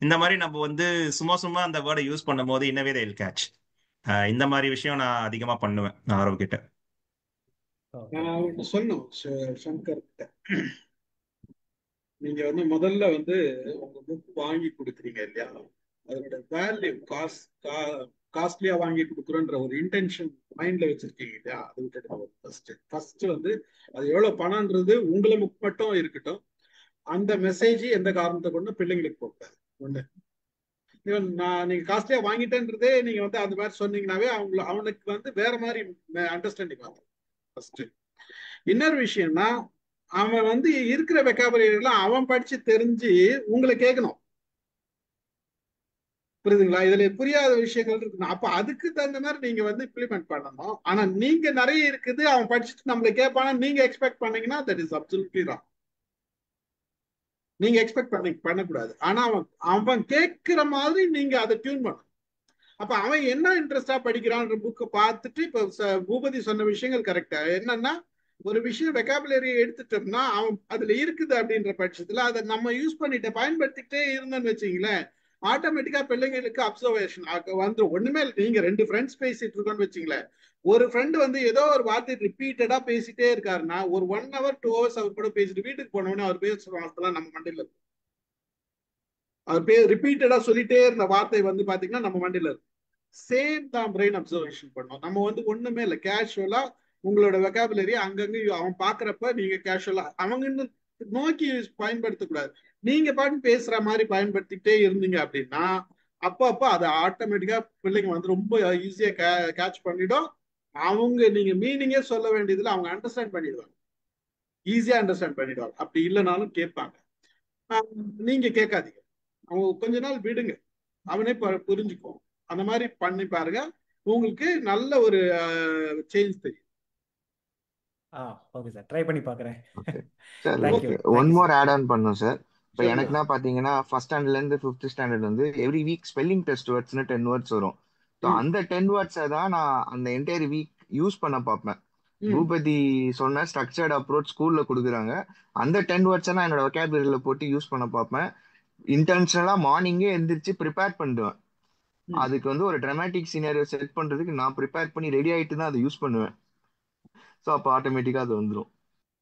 இந்த மாதிரி நம்ம சும்மா சும்மா அந்த வேர்டை யூஸ் பண்ணும் போது இன்னவே they'll catch. இந்த மாதிரி விஷயம் நான் அதிகமா பண்ணுவேன் ஆரவ் கிட்ட. ஓகே நான் ஓகே. ஒன்று சொன்னோம் சங்கர் கிட்ட. நீங்க முதல்ல உங்க புக் வாங்கி கொடுக்குறீங்க இல்லையா, அதோட வேல்யூ காஸ்ட்லியா வாங்கி கொடுக்குறோன்ற ஒரு இன்டென்ஷன் மைண்ட்ல வச்சிருக்கீங்க இல்லையா, அது விட்டுட்டு ஃபர்ஸ்ட் அது எவ்வளவு பணம்ன்றது உங்களுக்கு மட்டும் இருக்கட்டும். அந்த மெசேஜ் எந்த காரணத்தை கொண்டு பிள்ளைங்களுக்கு போகக்கூடாது. ஒண்ணு, ஈவன் நீங்க காஸ்ட்லியா வாங்கிட்டேன்றதே நீங்க அந்த மாதிரி சொன்னீங்கன்னாவே அவனுக்கு வேற மாதிரி அண்டர்ஸ்டாண்டிங் ஆகும் ஃபர்ஸ்ட். இன்னொரு விஷயம்னா அவன் இருக்கிற வெக்காபுலரி எல்லாம் அவன் படிச்சு தெரிஞ்சு உங்களை கேட்கணும். புரியுதுங்களா? இதுல புரியாத விஷயங்கள் இருக்கு. அப்ப அதுக்கு தகுந்த மாதிரி நீங்க இம்ப்ளிமெண்ட் பண்ணணும். ஆனா நீங்க நிறைய இருக்குது அவன் படிச்சுட்டு நம்மளை கேட்பானா நீங்க எக்ஸ்பெக்ட் பண்ணீங்கன்னா தட் இஸ் அப்சல்யூட்லி ராங். நீங்க எக்ஸ்பெக்ட் பண்ணக்கூடாது. ஆனா அவன் கேட்கிற மாதிரி நீங்க அதை டியூன் பண்ணணும். அப்ப அவன் என்ன இன்ட்ரெஸ்டா படிக்கிறான்ற புக்கை பார்த்துட்டு இப்ப பூபதி சொன்ன விஷயங்கள் கரெக்டா. என்னன்னா ஒரு விஷயம் வெக்காபுலரி எடுத்துட்டோம்னா அவன் அதுல இருக்குது அப்படின்ற பட்சத்துல அதை நம்ம யூஸ் பண்ணிட்டு பயன்படுத்திக்கிட்டே இருந்தோம்னு வச்சுங்களேன், ஆட்டோமேட்டிக்கா பிள்ளைங்களுக்கு அப்சர்வேஷன் வந்துடும். ஒண்ணுமே இல்லை, நீங்க 2 ஃப்ரெண்ட்ஸ் பேசிட்டு இருக்கோன்னு வச்சுங்களேன், ஒரு ஃப்ரெண்டு ஏதோ ஒரு வார்த்தை ரிப்பீட்டடா பேசிட்டே இருக்காருன்னா ஒரு 1 hour 2 hours அவர் கூட பேசிட்டு வீட்டுக்கு போனோம்னா அவர் பேசுற வார்த்தைலாம் நம்ம மண்டையில இருக்கும். அவர் ரிப்பீட்டடா சொல்லிட்டே இருந்த வார்த்தை பாத்தீங்கன்னா நம்ம மண்டையில இருக்கும். சேம் தான் பிரெயின் அப்சர்வேஷன் பண்ணும். நம்ம ஒண்ணுமே இல்லை, கேஷுவலா உங்களோட வெக்காபுலரி அங்கங்க அவன் பாக்குறப்ப நீங்க கேஷுவலா அவங்க நோக்கி பயன்படுத்தக்கூடாது. நீங்க பாட்டு பேசுற மாதிரி பயன்படுத்திக்கிட்டே இருந்தீங்க அப்படின்னா அப்ப அதை ஆட்டோமேட்டிக்கா பிள்ளைங்க ரொம்ப ஈஸியா கேட்ச் பண்ணிடும். அவங்க நீங்க மீனிங்கே சொல்ல வேண்டியதுல அவங்க அண்டர்ஸ்டாண்ட் பண்ணிடுவாங்க, ஈஸியா அண்டர்ஸ்டாண்ட் பண்ணிடுவாங்க. அப்படி இல்லைனாலும் கேட்பாங்க. நீங்க கேட்காதீங்க, அவங்க கொஞ்ச நாள் விடுங்க, அவனே புரிஞ்சுக்குவோம். அந்த மாதிரி பண்ணி பாருங்க, உங்களுக்கு நல்ல ஒரு சேஞ்ச் தெரியும். ஓகே சார், ட்ரை பண்ணி பார்க்குறேன். Okay sir. Thank you okay, one thank you more sir. Add on பண்ணும் சார். இப்போ சொல்லுங்க. எனக்குன்னா பார்த்தீங்கன்னா ஃபர்ஸ்ட் ஸ்டாண்டர்ட்லேருந்து 5th standard every week spelling test வேர்ட்ஸ்னு 10 வேர்ட்ஸ் வரும். ஸோ அந்த 10 வேர்ட்ஸை தான் நான் அந்த என்டையர் வீக் யூஸ் பண்ண பார்ப்பேன். பூபதி சொன்ன ஸ்ட்ரக்சர்ட் அப்ரோச் ஸ்கூல்ல கொடுக்குறாங்க. அந்த 10 வேர்ட்ஸை நான் என்னோட வெக்காபுலரியில போட்டு யூஸ் பண்ண பார்ப்பேன். இன்டென்ஷனலா மார்னிங்கே எந்திரிச்சு ப்ரிப்பேர் பண்ணுவேன். அதுக்கு ஒரு ட்ராமாட்டிக் சீனரியோ செட் பண்றதுக்கு நான் ப்ரிப்பேர் பண்ணி ரெடி ஆயிட்டு தான் அதை யூஸ் பண்ணுவேன். ஸோ அப்போ ஆட்டோமேட்டிக்கா அது வந்துடும்.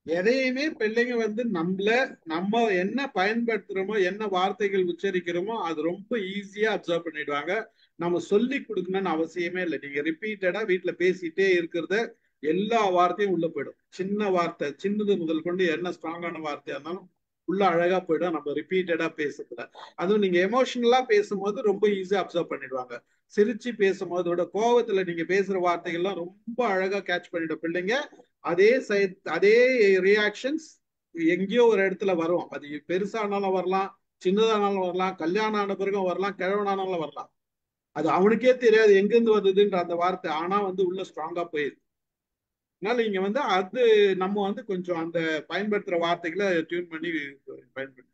எதையுமே பிள்ளைங்க வந்து நம்ம என்ன பயன்படுத்துறோமோ, என்ன வார்த்தைகள் உச்சரிக்கிறோமோ அது ரொம்ப ஈஸியா அப்சர்வ் பண்ணிடுவாங்க. நம்ம சொல்லி கொடுக்கணும்னு அவசியமே இல்லை. நீங்க ரிப்பீட்டடா வீட்டுல பேசிட்டே இருக்கிறத எல்லா வார்த்தையும் உள்ள போயிடும். சின்ன வார்த்தை, சின்னது முதல் கொண்டு என்ன ஸ்ட்ராங்கான வார்த்தையா இருந்தாலும் உள்ள அழகா போயிடும் நம்ம ரிப்பீட்டடா பேசுறதுல. அதுவும் நீங்க எமோஷனலா பேசும்போது ரொம்ப ஈஸியா அப்சர்வ் பண்ணிடுவாங்க. சிரிச்சு பேசும்போது விட கோவத்துல நீங்க பேசுற வார்த்தைகள்லாம் ரொம்ப அழகா கேட்ச் பண்ணிடும் பிள்ளைங்க. அதே ரியாக்ஷன்ஸ் எங்கேயோ ஒரு இடத்துல வரும். அது பெருசானாலும் வரலாம், சின்னதானாலும் வரலாம், கல்யாணம் ஆன பிறகும் வரலாம், கிழவனானாலும் வரலாம். அது அவனுக்கே தெரியாது எங்கிருந்து வந்ததுன்ற அந்த வார்த்தை, ஆனா வந்து உள்ள ஸ்ட்ராங்கா போயிருக்கு. அதனால இங்க வந்து அது நம்ம வந்து கொஞ்சம் அந்த பயன்படுத்துற வார்த்தைகளை டியூன் பண்ணி பயன்படுத்த.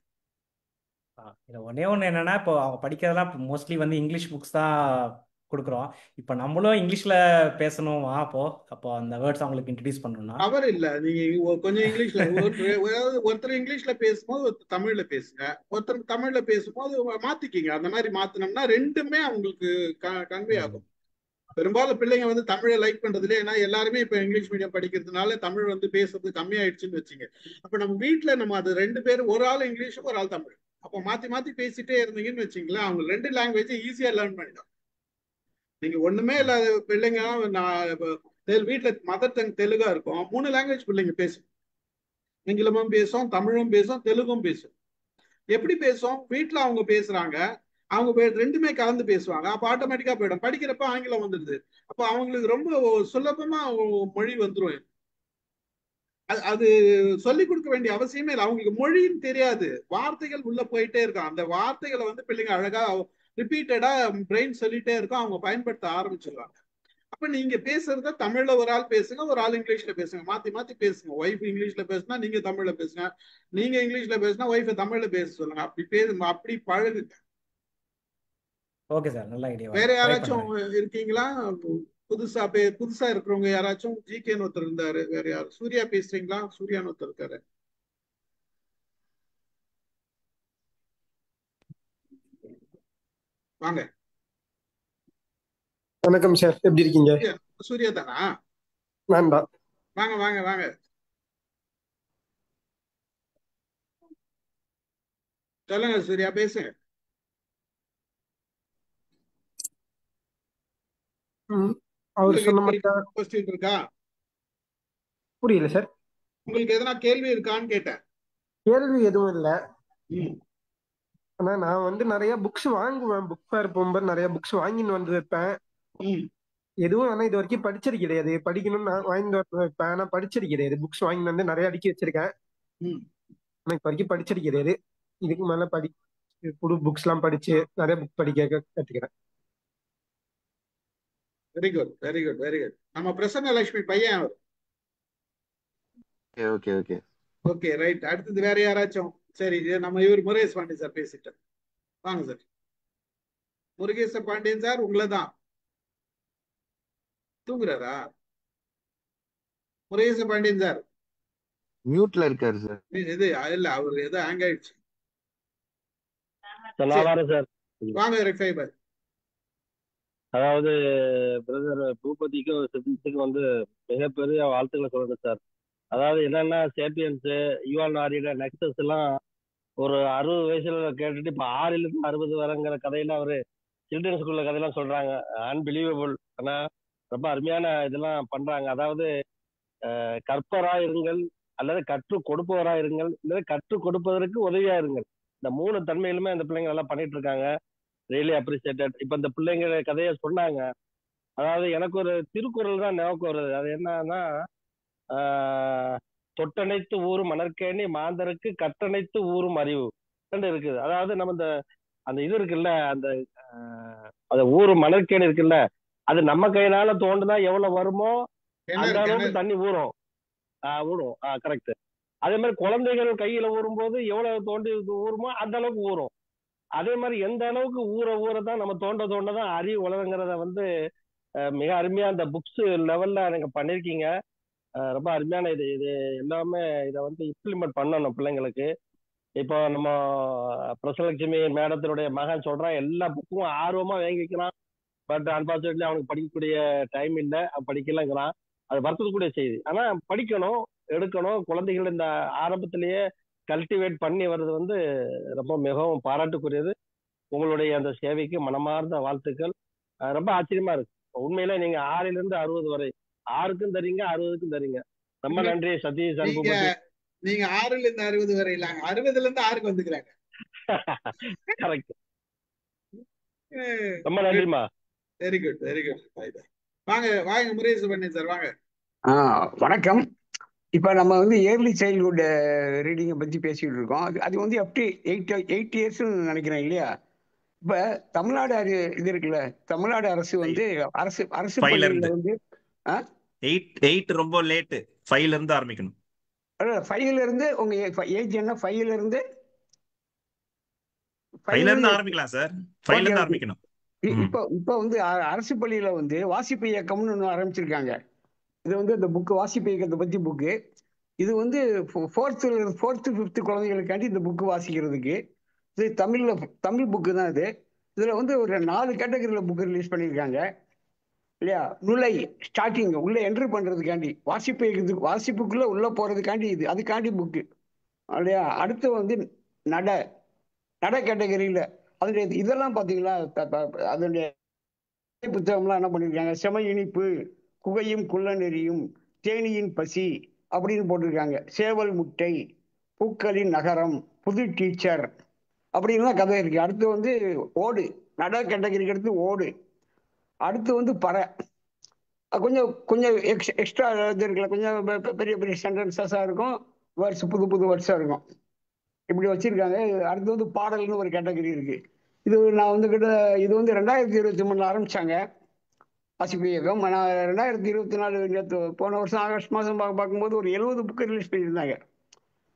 இது ஒன்னே ஒன்று என்னன்னா, இப்போ அவங்க படிக்கிறதெல்லாம் மோஸ்ட்லி வந்து இங்கிலீஷ் புக்ஸ் தான் கொடுக்குறோம். இப்போ நம்மளும் இங்கிலீஷ்ல பேசணும் அப்போ அந்த வேர்ட்ஸ் அவங்களுக்கு இன்ட்ரடியூஸ் பண்ணணும்னா தவறு இல்ல. நீங்க கொஞ்சம் இங்கிலீஷ்ல ஒருத்தர் இங்கிலீஷ்ல பேசும்போது ஒருத்தர் தமிழ்ல பேசுங்க. ஒருத்தர் தமிழ்ல பேசும்போது மாத்திக்கிங்க. அந்த மாதிரி மாத்தினோம்னா ரெண்டுமே அவங்களுக்கு கன்வே ஆகும். பெரும்பாலும் பிள்ளைங்க வந்து தமிழை லைக் பண்றதுல, ஏன்னா எல்லாருமே இப்ப இங்கிலீஷ் மீடியம் படிக்கிறதுனால தமிழ் வந்து பேசுறது கம்மியாயிடுச்சுன்னு வச்சுங்க. அப்ப நம்ம வீட்டுல நம்ம அது 2 பேரும், ஒரு ஆள் இங்கிலீஷ் ஒரு ஆள் தமிழ், அப்ப மாத்தி மாத்தி பேசிட்டே இருந்தீங்கன்னு வச்சுங்களேன், அவங்க 2 லாங்குவேஜ் ஈஸியா லேர்ன் பண்ணிடும். நீங்க ஒண்ணுமே இல்லாத பிள்ளைங்க, நான் வீட்டுல மதர் டங் தெலுங்கா இருக்கும், 3 லாங்குவேஜ் பிள்ளைங்க பேசும். ஆங்கிலமும் பேசும், தமிழும் பேசும், தெலுங்கும் பேசும். எப்படி பேசும்? வீட்டுல அவங்க பேசுறாங்க, அவங்க ரெண்டுமே கலந்து பேசுவாங்க. அப்ப ஆட்டோமேட்டிக்கா போயிடும். படிக்கிறப்ப ஆங்கிலம் வந்துடுது. அப்ப அவங்களுக்கு ரொம்ப சுலபமா மொழி வந்துடும். அது சொல்லிக் கொடுக்க வேண்டிய அவசியமே இல்லை. அவங்களுக்கு மொழின்னு தெரியாது, வார்த்தைகள் உள்ள போயிட்டே இருக்கும். அந்த வார்த்தைகளை வந்து பிள்ளைங்க அழகா ரிப்பீட்டடா பிரெயின் சொல்லிட்டே இருக்கும், அவங்க பயன்படுத்த ஆரம்பிச்சிருவாங்க. அப்ப நீங்க பேசுறத தமிழ்ல ஒரு ஆள் பேசுங்க, ஒரு ஆள் இங்கிலீஷ்ல பேசுங்க, மாத்தி மாத்தி பேசுங்க. ஒய்ஃப் இங்கிலீஷ்ல பேசுனா நீங்க தமிழ்ல பேசுங்க, நீங்க இங்கிலீஷ்ல பேசுனா ஒய்ஃப் தமிழ்ல பேச சொல்லுங்க. அப்படி பழகுங்க. ஓகே சார், நல்ல ஐடியா. வேற ட்ரை யாராச்சும் பண்றேன். இருக்கீங்களா? புதுசா இருக்கிறவங்க யாராச்சும்? ஜிகேன்னு ஒருத்தர் இருந்தாரு. வேற யாரு? சூர்யா பேசுறீங்களா? சூர்யான்னு ஒருத்தர் இருக்காரு, வாங்க. வணக்கம் சார், எப்படி இருக்கீங்க? சூர்யா தானா? நான் தான். வாங்க வாங்க வாங்க, சொல்லுங்க சூர்யா, பேசுங்க. அவர் சொன்ன மாதிரி தான். கொஸ்டின் இருக்கா? புரியல சார். உங்களுக்கு எதனா கேள்வி இருக்கான்னு கேட்டேன். கேள்வி எதுவும் இல்லை. ம். ஆனா நான் வந்து நிறைய புக்ஸ் வாங்குவேன். புக் ஃபேர் போகும்போது நிறைய புக்ஸ் வாங்கின்னு வந்து வைப்பேன். ம். எதுவும் ஆனா இது வரைக்கும் படிச்சது கிடையாது. படிக்கணும்னு நான் வாங்கிட்டு வந்து வைப்பேன், ஆனா படிச்சது கிடையாது. புக்ஸ் வாங்கிட்டு வந்து நிறைய அடுக்கி வச்சிருக்கேன், ம். ஆனா இப்ப வரைக்கும் படிச்சது கிடையாது. இதுக்கு மேல புது புக்ஸ் எல்லாம் படிச்சு நிறைய புக் படிக்க கத்துக்கிறேன். Very good very good very good. நம்ம பிரசன்னலட்சுமி பையன் அவர். Okay okay. Okay right. அடுத்தது வேற யாராச்சும்? சரி, நம்ம இவர் முருகேஷ் பாண்டியன் சார் பேசிட்டோம். வாங்க சார். முருகேச பாண்டியன் சார், உங்களை தான். தூங்குறாரா முருகேச பாண்டியன் சார்? மியூட்ல இருக்காரு சார். இது இல்ல, அவர் ஏதோ ஹேங் ஆயிடுச்சு. சார் வாங்க ரெக்ஃபைபர். அதாவது பிரதர் பூபதிக்கும் சதீஷுக்கும் வந்து மிகப்பெரிய வாழ்த்துக்களை சொல்றேன் சார். அதாவது என்னன்னா, சேப்பியன்ஸ், யுவன் ஆரியோட நெக்ஸஸ் எல்லாம் ஒரு 60 வயசுல கேட்டுட்டு இப்ப 6 to 60 வரங்கிற கதையில அவரு சில்ட்ரன் ஸ்கூல்ல கதையெல்லாம் சொல்றாங்க. அன்பிலீவபிள். ஆனா ரொம்ப அருமையான இதெல்லாம் பண்றாங்க. அதாவது கற்பரா இருங்கள், அல்லது கற்றுக் கொடுப்பவரா இருங்கள், அல்லது கற்றுக் கொடுப்பதற்கு உதவியா இருங்கள். இந்த 3 தன்மையிலுமே அந்த பிள்ளைங்க நல்லா பண்ணிட்டு இருக்காங்க. Really appreciated. இப்ப இந்த பிள்ளைங்க கதையை சொன்னாங்க. அதாவது எனக்கு ஒரு திருக்குறள் தான் ஞாபகம் வருது. அது என்னன்னா, தொட்டணைத்து ஊரும் மணற்கேணி மாந்தருக்கு கட்டணைத்து ஊரும் அறிவு இருக்குது. அதாவது நம்ம அந்த இது இருக்குல்ல, அந்த ஊரும் மணற்கேணி இருக்குல்ல, அது நம்ம கையினால தோண்டுனா எவ்வளவு வருமோ அந்த அளவுக்கு தண்ணி ஊறும். ஊறும். கரெக்ட். அதே மாதிரி குழந்தைகள் கையில ஊறும்போது எவ்வளவு தோண்டி ஊறுமோ அந்த அளவுக்கு ஊறும். அதே மாதிரி எந்த அளவுக்கு ஊறதான் நம்ம தோண்டதான் அறிவு உலகங்கிறத வந்து மிக அருமையா அந்த புக்ஸ் லெவல்ல நீங்க பண்ணிருக்கீங்க. ரொம்ப அருமையான இது இது எல்லாமே இதை வந்து இம்ப்ளிமெண்ட் பண்ணணும் பிள்ளைங்களுக்கு. இப்போ நம்ம பிரசலட்சுமி மேடத்தினுடைய மகன் சொல்றான், எல்லா புக்கும் ஆர்வமா வாங்கிக்கிறான். பட் அன்பார்ச்சுனேட்லி அவனுக்கு படிக்கக்கூடிய டைம் இல்லை, படிக்கலங்கிறான். அது வருத்தக்கூடிய செய்தி. ஆனா படிக்கணும். எடுக்கணும். குழந்தைகள் இந்த ஆரம்பத்திலேயே கல்டிவேட் பண்ணி வர்றது வந்து ரொம்ப மிகவும் பாராட்டுக்குரியது. உங்களுடைய அந்த சேவைக்கு மனமார்ந்த வாழ்த்துக்கள். ரொம்ப ஆச்சரியமா இருக்கு. உண்மையில நீங்க 6லிருந்து 60 வரை 6க்கும் தரீங்க, 60க்கும் தரீங்க. ரொம்ப இல்ல நன்றி சதீஷ் அண்ட் நீங்க பூபதி. நீங்க 6லிருந்து 60 வரை இல்ல, 60லிருந்து 6க்கு வந்துக்கிறாங்க. கரெக்ட். ரொம்ப நன்றிமா. Very good very good. வாங்க வாங்க முருகேசு பண்ணி சார் வாங்க. வணக்கம். இப்போ நம்ம வந்து ஏர்லி சைல்ட்ஹுட் ரீடிங்கை பற்றி பேசிக்கிட்டு இருக்கோம். அது வந்து அப்படி 8 இயர்ஸ்னு நினைக்கிறேன் இல்லையா? இப்போ தமிழ்நாடு இது இருக்குல்ல, தமிழ்நாடு அரசு வந்து அரசு பள்ளியில் வந்து 8 ரொம்ப லேட்டு. 5ல இருந்து ஆரம்பிக்கணும். 5ல இருந்து உங்க ஏஜ் என்ன? 5ல இருந்து ஆரம்பிக்கலாம் சார். 5ல இருந்து ஆரம்பிக்கணும். இப்போ வந்து அரசு பள்ளியில வந்து வாசிப்பு இயக்கம்னு ஒன்று ஆரம்பிச்சிருக்காங்க. இது வந்து இந்த புக்கு வாசிப்பு இயக்கத்தை பற்றி புக்கு. இது வந்து 4th 5th குழந்தைகளுக்காண்டி இந்த புக்கு வாசிக்கிறதுக்கு. இது தமிழ் புக்கு தான் இது. இதில் வந்து ஒரு 4 கேட்டகரியில் புக்கு ரிலீஸ் பண்ணியிருக்காங்க இல்லையா? நுழை ஸ்டார்டிங் உள்ள என்ட்ரு பண்ணுறதுக்காண்டி, வாசிப்பு இயக்கத்துக்கு வாசிப்புக்குள்ளே உள்ளே போகிறதுக்காண்டி இது, அதுக்காண்டி புக்கு இல்லையா? அடுத்து வந்து நட கேட்டகரியில் அதனுடைய இதெல்லாம் பார்த்தீங்களா? அதனுடைய புத்தகம்லாம் என்ன பண்ணியிருக்காங்க? செம இனிப்பு, குகையும் குள்ள நெறியும், தேனியின் பசி அப்படின்னு போட்டிருக்காங்க. சேவல் முட்டை, பூக்களின் நகரம், புது டீச்சர் அப்படின்லாம் கதை இருக்கு. அடுத்து வந்து ஓடு, நட கேட்டகரிக்கு அடுத்து ஓடு. அடுத்து வந்து பறை, கொஞ்சம் கொஞ்சம் எக்ஸ்ட்ரா இது இருக்குல்ல, கொஞ்சம் பெரிய பெரிய சென்டென்சஸாக இருக்கும், வேர்ட்ஸ் புது வேர்ட்ஸாக இருக்கும், இப்படி வச்சிருக்காங்க. அடுத்து வந்து பாடல்னு ஒரு கேட்டகரி இருக்கு. இது நான் வந்து இது வந்து 2023 ஆரம்பிச்சாங்க வாசிப்பு இயக்கம். நான் 2024 போன வருஷம் ஆகஸ்ட் மாதம் பார்க்கும்போது ஒரு 70 புக்கு ரிலீஸ் பண்ணியிருந்தாங்க.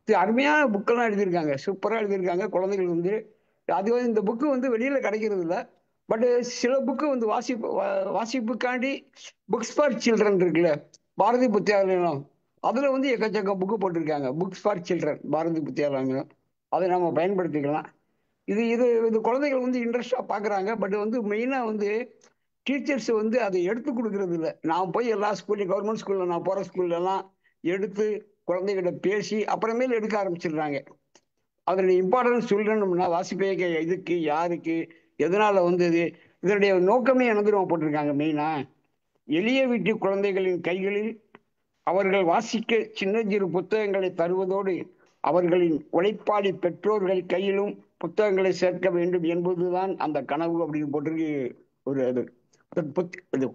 அருமையான புக்கெல்லாம் எழுதியிருக்காங்க, சூப்பராக எழுதியிருக்காங்க. குழந்தைகள் வந்து அது வந்து இந்த புக்கு வந்து வெளியில் கிடைக்கிறது இல்லை. பட்டு சில புக்கு வந்து வாசிப்புக்காண்டி புக்ஸ் ஃபார் சில்ட்ரன் இருக்குல்ல, பாரதி புத்தியாலயம், அதில் வந்து எக்கச்சக்க புக்கு போட்டிருக்காங்க. புக்ஸ் ஃபார் சில்ட்ரன் பாரதி புத்தியாலயம், அதை நம்ம பயன்படுத்திக்கலாம். இது குழந்தைகள் வந்து இன்ட்ரெஸ்டாக பார்க்குறாங்க. பட் வந்து மெயினாக வந்து டீச்சர்ஸ் வந்து அதை எடுத்து கொடுக்கறது இல்லை. நான் போய் எல்லா ஸ்கூல்லையும், கவர்மெண்ட் ஸ்கூலில் நான் போகிற ஸ்கூல்லலாம் எடுத்து குழந்தைகிட்ட பேசி அப்புறமேல எடுக்க ஆரம்பிச்சிடுறாங்க. அதனுடைய இம்பார்ட்டன்ஸ் சொல்லணும்னா வாசிப்பே இதுக்கு யாருக்கு எதனால வந்தது, இதனுடைய நோக்கமே என்ன போட்டிருக்காங்க. மெயினா எளிய வீட்டு குழந்தைகளின் கைகளில் அவர்கள் வாசிக்க சின்னஞ்சிறு புத்தகங்களை தருவதோடு அவர்களின் உழைப்பாளி பெற்றோர்கள் கையிலும் புத்தகங்களை சேர்க்க வேண்டும் என்பதுதான் அந்த கனவு அப்படின்னு போட்டிருக்கு. ஒரு அது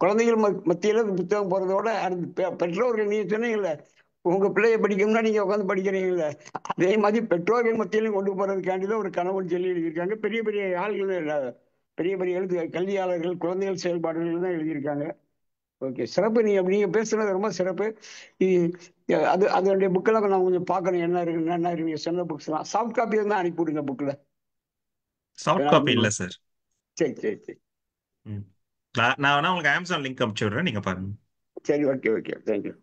குழந்தைகள் மத்தியில புத்தகம் போறதோட பெற்றோர்கள், நீங்க சொன்னீங்கல்ல உங்க பிள்ளைய படிக்கணும்னா நீங்க உட்காந்து படிக்கிறீங்கல்ல, அதே மாதிரி பெற்றோர்கள் மத்தியிலும் கொண்டு போறதுக்காண்டிதான் ஒரு கனவுன்னு சொல்லி எழுதியிருக்காங்க. பெரிய பெரிய ஆள்கள், பெரிய பெரிய கல்வியாளர்கள், குழந்தைகள் செயல்பாடுகள் தான் எழுதியிருக்காங்க. ஓகே, சிறப்பு. நீங்க பேசுனது ரொம்ப சிறப்பு. அதனுடைய புக்கெல்லாம் நான் கொஞ்சம் பார்க்கணும், என்ன இருக்கு நீங்க சொன்ன புக்ஸ் எல்லாம். சாஃப்ட் காப்பி தான் அனுப்பி விடுங்க புக்ல. சாஃப்ட் காப்பி இல்ல சார். சரி சரி சரி. நான் வேணா உங்களுக்கு அமேசான் லிங்க் அனுப்பிச்சு விடுறேன், நீங்க பாருங்க. சரி, ஓகே, தேங்க்யூ.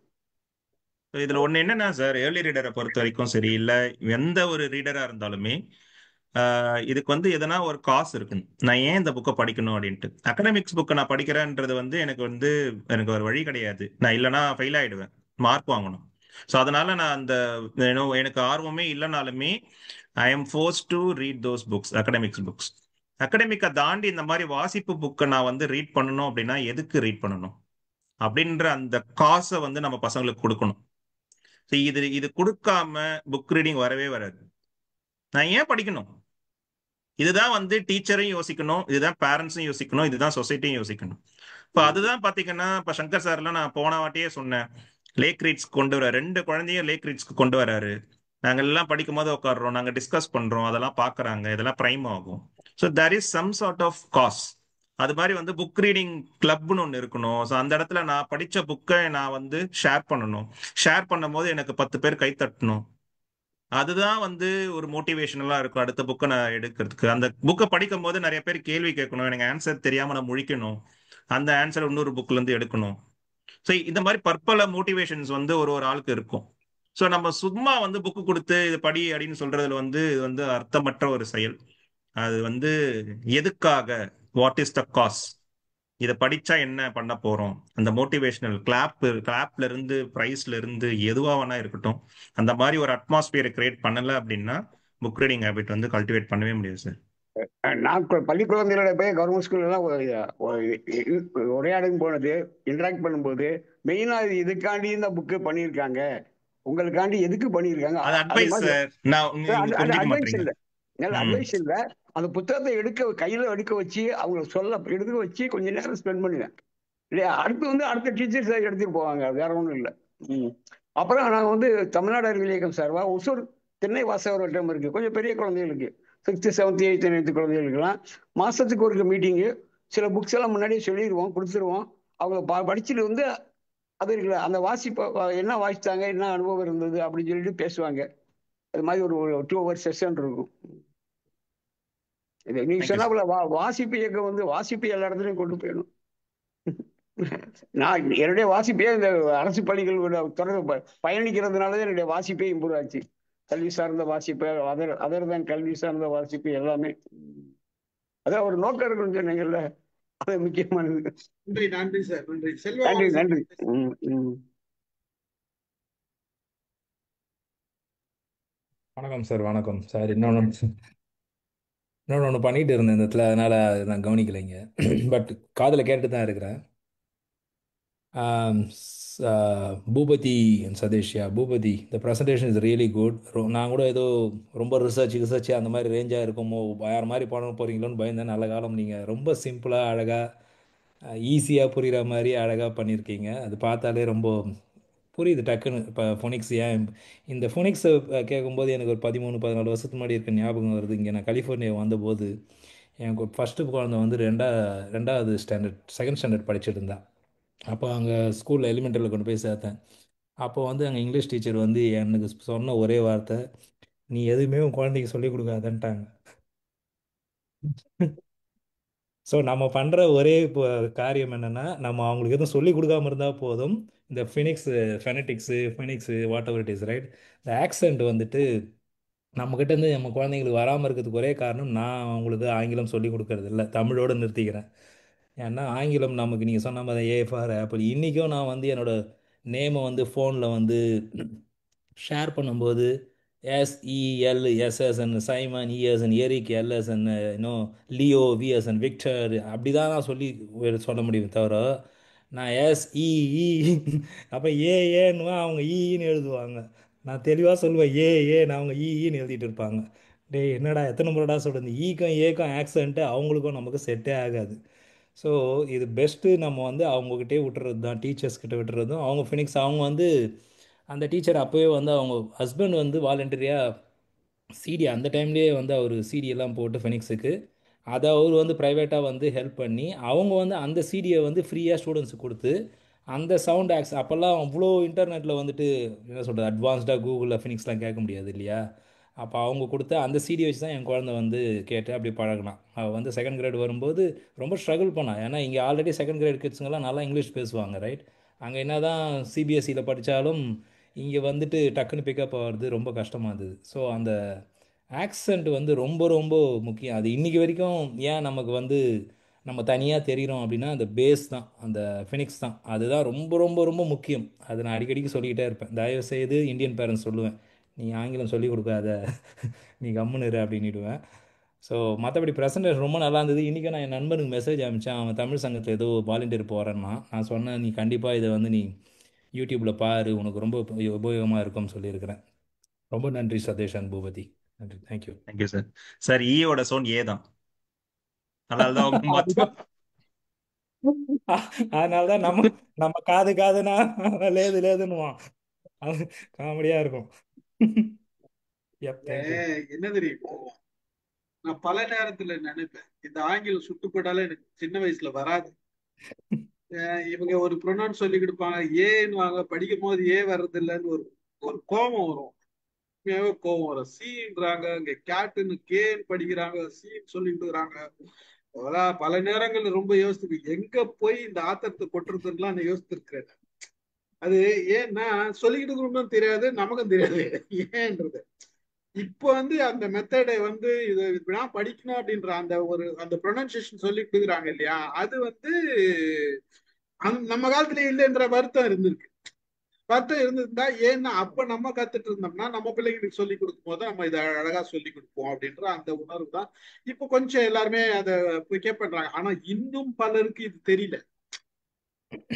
இதுல ஒண்ணு என்னன்னா சார், ஏர்லி ரீடரை பொறுத்த வரைக்கும் சரி, இல்ல எந்த ஒரு ரீடரா இருந்தாலுமே இதுக்கு வந்து எதனா ஒரு காசு இருக்குன்னு. நான் ஏன் இந்த புக்கை படிக்கணும் அப்படின்ட்டு. அகடமிக்ஸ் புக்கை நான் படிக்கிறேன்றது வந்து எனக்கு ஒரு வழி கிடையாது. நான் இல்லைன்னா ஃபெயில் ஆயிடுவேன், மார்க் வாங்கணும். ஸோ அதனால நான் அந்த எனக்கு ஆர்வமே இல்லைனாலுமே I am force to read those books, academics books. அகடமிக்கை தாண்டி இந்த மாதிரி வாசிப்பு புக்கை நான் வந்து ரீட் பண்ணணும் அப்படின்னா எதுக்கு ரீட் பண்ணணும் அப்படின்ற அந்த காசை வந்து நம்ம பசங்களுக்கு கொடுக்கணும். இது கொடுக்காம புக் ரீடிங் வரவே வராது. நான் ஏன் படிக்கணும்? இதுதான் வந்து டீச்சரையும் யோசிக்கணும், இதுதான் பேரண்ட்ஸும் யோசிக்கணும், இதுதான் சொசைட்டியும் யோசிக்கணும். இப்போ அதுதான் பாத்தீங்கன்னா, இப்போ சங்கர் சார்லாம் நான் போன வாட்டியே சொன்னேன், லேக் ரீட்ஸ் கொண்டு வர 2 குழந்தையும் லேக் ரீட்ஸ்க்கு கொண்டு வராரு. நாங்கள் எல்லாம் படிக்கும் போது உட்காடுறோம், நாங்கள் டிஸ்கஸ் பண்றோம், அதெல்லாம் பாக்குறாங்க, இதெல்லாம் பிரைம் ஆகும். So there is some sort of cause. அது மாதிரி வந்து புக் ரீடிங் கிளப்னு ஒன்று இருக்கணும். ஸோ அந்த இடத்துல நான் படிச்ச புக்கை நான் வந்து ஷேர் பண்ணணும். ஷேர் பண்ணும் போது எனக்கு 10 பேர் கை தட்டணும். அதுதான் வந்து ஒரு மோட்டிவேஷனலா இருக்கும் அடுத்த புக்கை நான் எடுக்கிறதுக்கு. அந்த புக்கை படிக்கும் போது நிறைய பேர் கேள்வி கேட்கணும், எனக்கு ஆன்சர் தெரியாம நான் முழிக்கணும், அந்த ஆன்சர் இன்னொரு புக்ல இருந்து எடுக்கணும். ஸோ இந்த மாதிரி பற்பல மோட்டிவேஷன்ஸ் வந்து ஒரு ஆளுக்கு இருக்கும். ஸோ நம்ம சும்மா வந்து புக்கு கொடுத்து இது படி அப்படின்னு சொல்றதுல வந்து இது வந்து அர்த்தமற்ற ஒரு செயல். அது வந்து எதுக்காக, வாட் இஸ் த காஸ், இதை படிச்சா என்ன பண்ண போறோம், அந்த மோட்டிவேஷனல் கிளாப்ல இருந்து பிரைஸ்ல இருந்து எதுவா வேணா இருக்கட்டும், அந்த மாதிரி ஒரு அட்மாஸ்பியரை கிரியேட் பண்ணல அப்படின்னா புக் ரீடிங் ஹேபிட் வந்து கல்டிவேட் பண்ணவே முடியாது சார். நான் பள்ளி குழந்தைகளோட போய் கவர்மெண்ட் ஸ்கூல்லாம் உரையாடும் போனது, இன்டராக்ட் பண்ணும்போது மெயினா இதுக்காண்டி இந்த புக்கு பண்ணியிருக்காங்க, உங்களுக்காண்டி எதுக்கு பண்ணியிருக்காங்க அது அது அட்வைஸ் மாதிரி. சார். நான் அது புரிஞ்சுக்க அட்வைஸ் மாட்டீங்க. இல்லை, நல்ல அட்வைஸ் இல்லை. அந்த புத்தகத்தை கையில எடுக்க வச்சு அவங்க எடுக்க வச்சு கொஞ்ச நேரம் ஸ்பெண்ட் பண்ணுவேன் இல்லையா. அடுத்த டீச்சர்ஸ் எடுத்துட்டு போவாங்க, வேற ஒன்றும் இல்லை. அப்புறம் நாங்கள் தமிழ்நாடு அறிவியல் இயக்கம் சார்பா ஒசூர் திண்ணை வாசகர் இருக்கு, கொஞ்சம் பெரிய குழந்தைகளுக்கு 6th 7th 8th 9th குழந்தைகளுக்குலாம் மாசத்துக்கு ஒரு மீட்டிங்கு, சில புக்ஸ் எல்லாம் முன்னாடியே சொல்லிடுவோம், கொடுத்துருவோம். அவங்க படிச்சுட்டு அது இருக்குல்ல, அந்த வாசிப்பை என்ன வாசித்தாங்க, என்ன அனுபவம் இருந்தது அப்படின்னு சொல்லிட்டு பேசுவாங்க. அது மாதிரி ஒரு 2 hour செஷன் இருக்கும். இது நீங்க சொன்னாப்புல வாசிப்பு இயக்கம் வாசிப்பு எல்லா இடத்துலையும் கொண்டு போயிடும். நான் என்னுடைய வாசிப்பே இந்த அரசு பள்ளிகளோட தொடர்பு பயணிக்கிறதுனால என்னுடைய வாசிப்பே இம்ப்ரூவ் ஆச்சு. கல்வி சார்ந்த வாசிப்பு, அதர் தான் கல்வி சார்ந்த வாசிப்பு எல்லாமே. அதான் ஒரு நோக்கம் இருக்குன்னு சொன்னீங்கல்ல, அது முக்கியமானது. நன்றி நன்றி சார், நன்றி. செல்வா நன்றி வாங்க நன்றி. சார். வணக்கம் சார். வணக்கம் சார். இன்னொன்று பண்ணிட்டு இருந்தேன் இந்த இடத்துல, அதனால நான் கவனிக்கலைங்க. பட் காதில் கேட்டு தான் இருக்கிறேன். Boopathi and Sadeshya, Boopathi, the presentation is really good. நான் கூட ஏதோ ரொம்ப ரிசர்ச் அந்த மாதிரி ரேஞ்சாக இருக்குமோ, வேறு மாதிரி பண்ண போகிறீங்களோன்னு பயந்தேன். நல்ல காலம், நீங்கள் ரொம்ப சிம்பிளாக அழகாக ஈஸியாக புரிகிற மாதிரி அழகாக பண்ணியிருக்கீங்க. அது பார்த்தாலே ரொம்ப புரியுது டக்குன்னு. இப்போ ஃபோனிக்ஸ் ஏன் இந்த ஃபோனிக்ஸை கேட்கும்போது எனக்கு ஒரு 13-14 வருஷத்துக்கு முன்னாடி இருக்க ஞாபகம் வருது. இங்கே நான் கலிஃபோர்னியா வந்தபோது எனக்கு ஒரு ஃபஸ்ட்டு குழந்தை ரெண்டாவது ஸ்டாண்டர்ட், செகண்ட் ஸ்டாண்டர்ட் படிச்சுட்டு இருந்தான். அப்போ அங்கே ஸ்கூலில் எலிமெண்டரியில் கொண்டு போய் சேர்த்தேன். அப்போ அங்கே இங்கிலீஷ் டீச்சர் எனக்கு சொன்ன ஒரே வார்த்தை, நீ எதுவுமே உன் குழந்தைக்கு சொல்லிக் கொடுக்காதன்ட்டாங்க. ஸோ நம்ம பண்ணுற ஒரே காரியம் என்னென்னா, நம்ம அவங்களுக்கு எதுவும் சொல்லிக் கொடுக்காம இருந்தால் போதும். இந்த phonics whatever it is right, இந்த ஆக்சென்ட் நம்மக்கிட்டேருந்து நம்ம குழந்தைங்களுக்கு வராமல் இருக்கிறதுக்கு ஒரே காரணம், நான் அவங்களுக்கு ஆங்கிலம் சொல்லிக் கொடுக்கறது இல்லை, தமிழோடு நிறுத்திக்கிறேன். ஏன்னா ஆங்கிலம் நமக்கு நீங்கள் சொன்ன மாதிரி ஏ ஃபார் ஆப்பிள். இன்றைக்கும் நான் என்னோடய நேமை ஃபோனில் ஷேர் பண்ணும்போது SELSSN Simon, ESN Eric, LSN இன்னும் லியோ, VSN விக்டர், அப்படி தான் நான் சொல்ல முடியும். தவிர நான் SEE அப்போ ஏன்னுவேன், அவங்க ஈன்னு எழுதுவாங்க. நான் தெளிவாக சொல்லுவேன் நான் அவங்க ஈன்னு எழுதிட்டு இருப்பாங்க. டேய் என்னடா எத்தனை முறைடா சொல்கிறது, ஈக்கும் ஏக்கும் ஆக்சன்ட்டு அவங்களுக்கும் நமக்கு செட்டே ஆகாது. ஸோ இது பெஸ்ட்டு, நம்ம அவங்கக்கிட்டே விட்டுறது தான், டீச்சர்ஸ்கிட்ட விட்டுறதும். அவங்க ஃபினிக்ஸ் அவங்க அந்த டீச்சர் அப்போவே அவங்க ஹஸ்பண்ட் வாலண்டரியாக சிடி அந்த டைம்லேயே அவர் சிடியெல்லாம் போட்டு ஃபெனிக்ஸுக்கு அதை அவர் ப்ரைவேட்டாக ஹெல்ப் பண்ணி அவங்க அந்த சிடியை ஃப்ரீயாக ஸ்டூடெண்ட்ஸுக்கு கொடுத்து அந்த சவுண்ட் அப்போல்லாம் அவ்வளோ இன்டர்நெட்டில் என்ன சொல்கிறது, அட்வான்ஸ்டாக கூகுளில் ஃபினிக்ஸ்லாம் கேட்க முடியாது இல்லையா. அப்போ அவங்க கொடுத்த அந்த சிடி வச்சு தான் என் குழந்தை கேட்டு அப்படி பழகினான். அவள் செகண்ட் கிரேட் வரும்போது ரொம்ப ஸ்ட்ரகிள் பண்ணான். ஏன்னா இங்கே ஆல்ரெடி செகண்ட் கிரேட் கிட்ஸுங்கெல்லாம் நல்லா இங்கிலீஷ் பேசுவாங்க ரைட். அங்கே என்ன தான் சிபிஎஸ்சியில் படித்தாலும் இங்கே டக்குன்னு பிக்கப் ஆகிறது ரொம்ப கஷ்டமாக இருந்தது. ஸோ அந்த ஆக்சண்ட் ரொம்ப ரொம்ப முக்கியம். அது இன்றைக்கி வரைக்கும் ஏன் நமக்கு நம்ம தனியாக தெரிகிறோம் அப்படின்னா அந்த பேஸ் தான், அந்த ஃபினிக்ஸ் தான். அதுதான் ரொம்ப ரொம்ப ரொம்ப முக்கியம். அதை நான் அடிக்கடிக்கு சொல்லிக்கிட்டே இருப்பேன். தயவுசெய்து இந்தியன் பேரண்ட்ஸ் சொல்லுவேன், நீ ஆங்கிலம் சொல்லிக் கொடுக்காத, நீ கம்முன்னு இரு அப்படின்னுடுவேன். ஸோ மற்றபடி ப்ரெசன்டேஷன் ரொம்ப நல்லா இருந்தது. இன்றைக்கி நான் என் நண்பனுக்கு மெசேஜ் அனுப்பிச்சேன், அவன் தமிழ் சங்கத்தில் ஏதோ வாலண்டியர் போகிறேன்னா. நான் சொன்னேன், நீ கண்டிப்பாக இதை நீ யூடியூப்பில் பாரு, உனக்கு ரொம்ப உபயோகமாக இருக்கும்னு சொல்லியிருக்கிறேன். ரொம்ப நன்றி சதேஷ் அண்ட் பூபதி. நன்றி. தேங்க்யூ. Thank you sir. சார் ஈயோட சவுண்ட் ஏ தான், அதனாலதான் அவங்க மாத்தோம். அதனாலதான் நம்ம காதுனா லேதுன்னுவான். அது காமெடியா இருக்கும். என்ன தெரியும், நான் பல நேரத்துல நினைப்பேன், இந்த ஆங்கிலம் சுட்டுப்பட்டாலும் எனக்கு சின்ன வயசுல வராது. இவங்க ஒரு ப்ரொனவுன் சொல்லி கொடுப்பாங்க, ஏன்னு படிக்கும் போது வர்றது இல்லைன்னு ஒரு கோபம் வரும். கோபம் வரும். சீன்றாங்க, இங்க கேட்டுன்னு கேன்னு படிக்கிறாங்க, சீன் சொல்லிட்டு இருக்கிறாங்க. அதான் பல நேரங்கள்ல ரொம்ப யோசிச்சிருக்கேன், எங்க போய் இந்த ஆத்தத்தை கொட்டுறதுலாம் நான் யோசிச்சிருக்கிறேன். அது ஏன்னா சொல்லிக்கிட்டு இருக்கணும்னு தெரியாது, நமக்கும் தெரியாது ஏன்றது. இப்போ வந்து அந்த மெத்தடை வந்து இது இப்படிதான் படிக்கணும் அப்படின்ற அந்த ப்ரொனன்சியேஷன் சொல்லி கொடுக்குறாங்க இல்லையா, அது வந்து நம்ம காலத்துல இல்லைன்ற வருத்தம் இருந்திருக்கு. வருத்தம் இருந்திருந்தா ஏன்னா அப்ப நம்ம கத்துட்டு இருந்தோம்னா நம்ம பிள்ளைங்களுக்கு சொல்லி கொடுக்கும் போது நம்ம இதை அழகா சொல்லி கொடுப்போம் அப்படின்ற அந்த உணர்வு தான். இப்போ கொஞ்சம் எல்லாருமே அதை கேட்பண்றாங்க. ஆனா இன்னும் பலருக்கு இது தெரியல.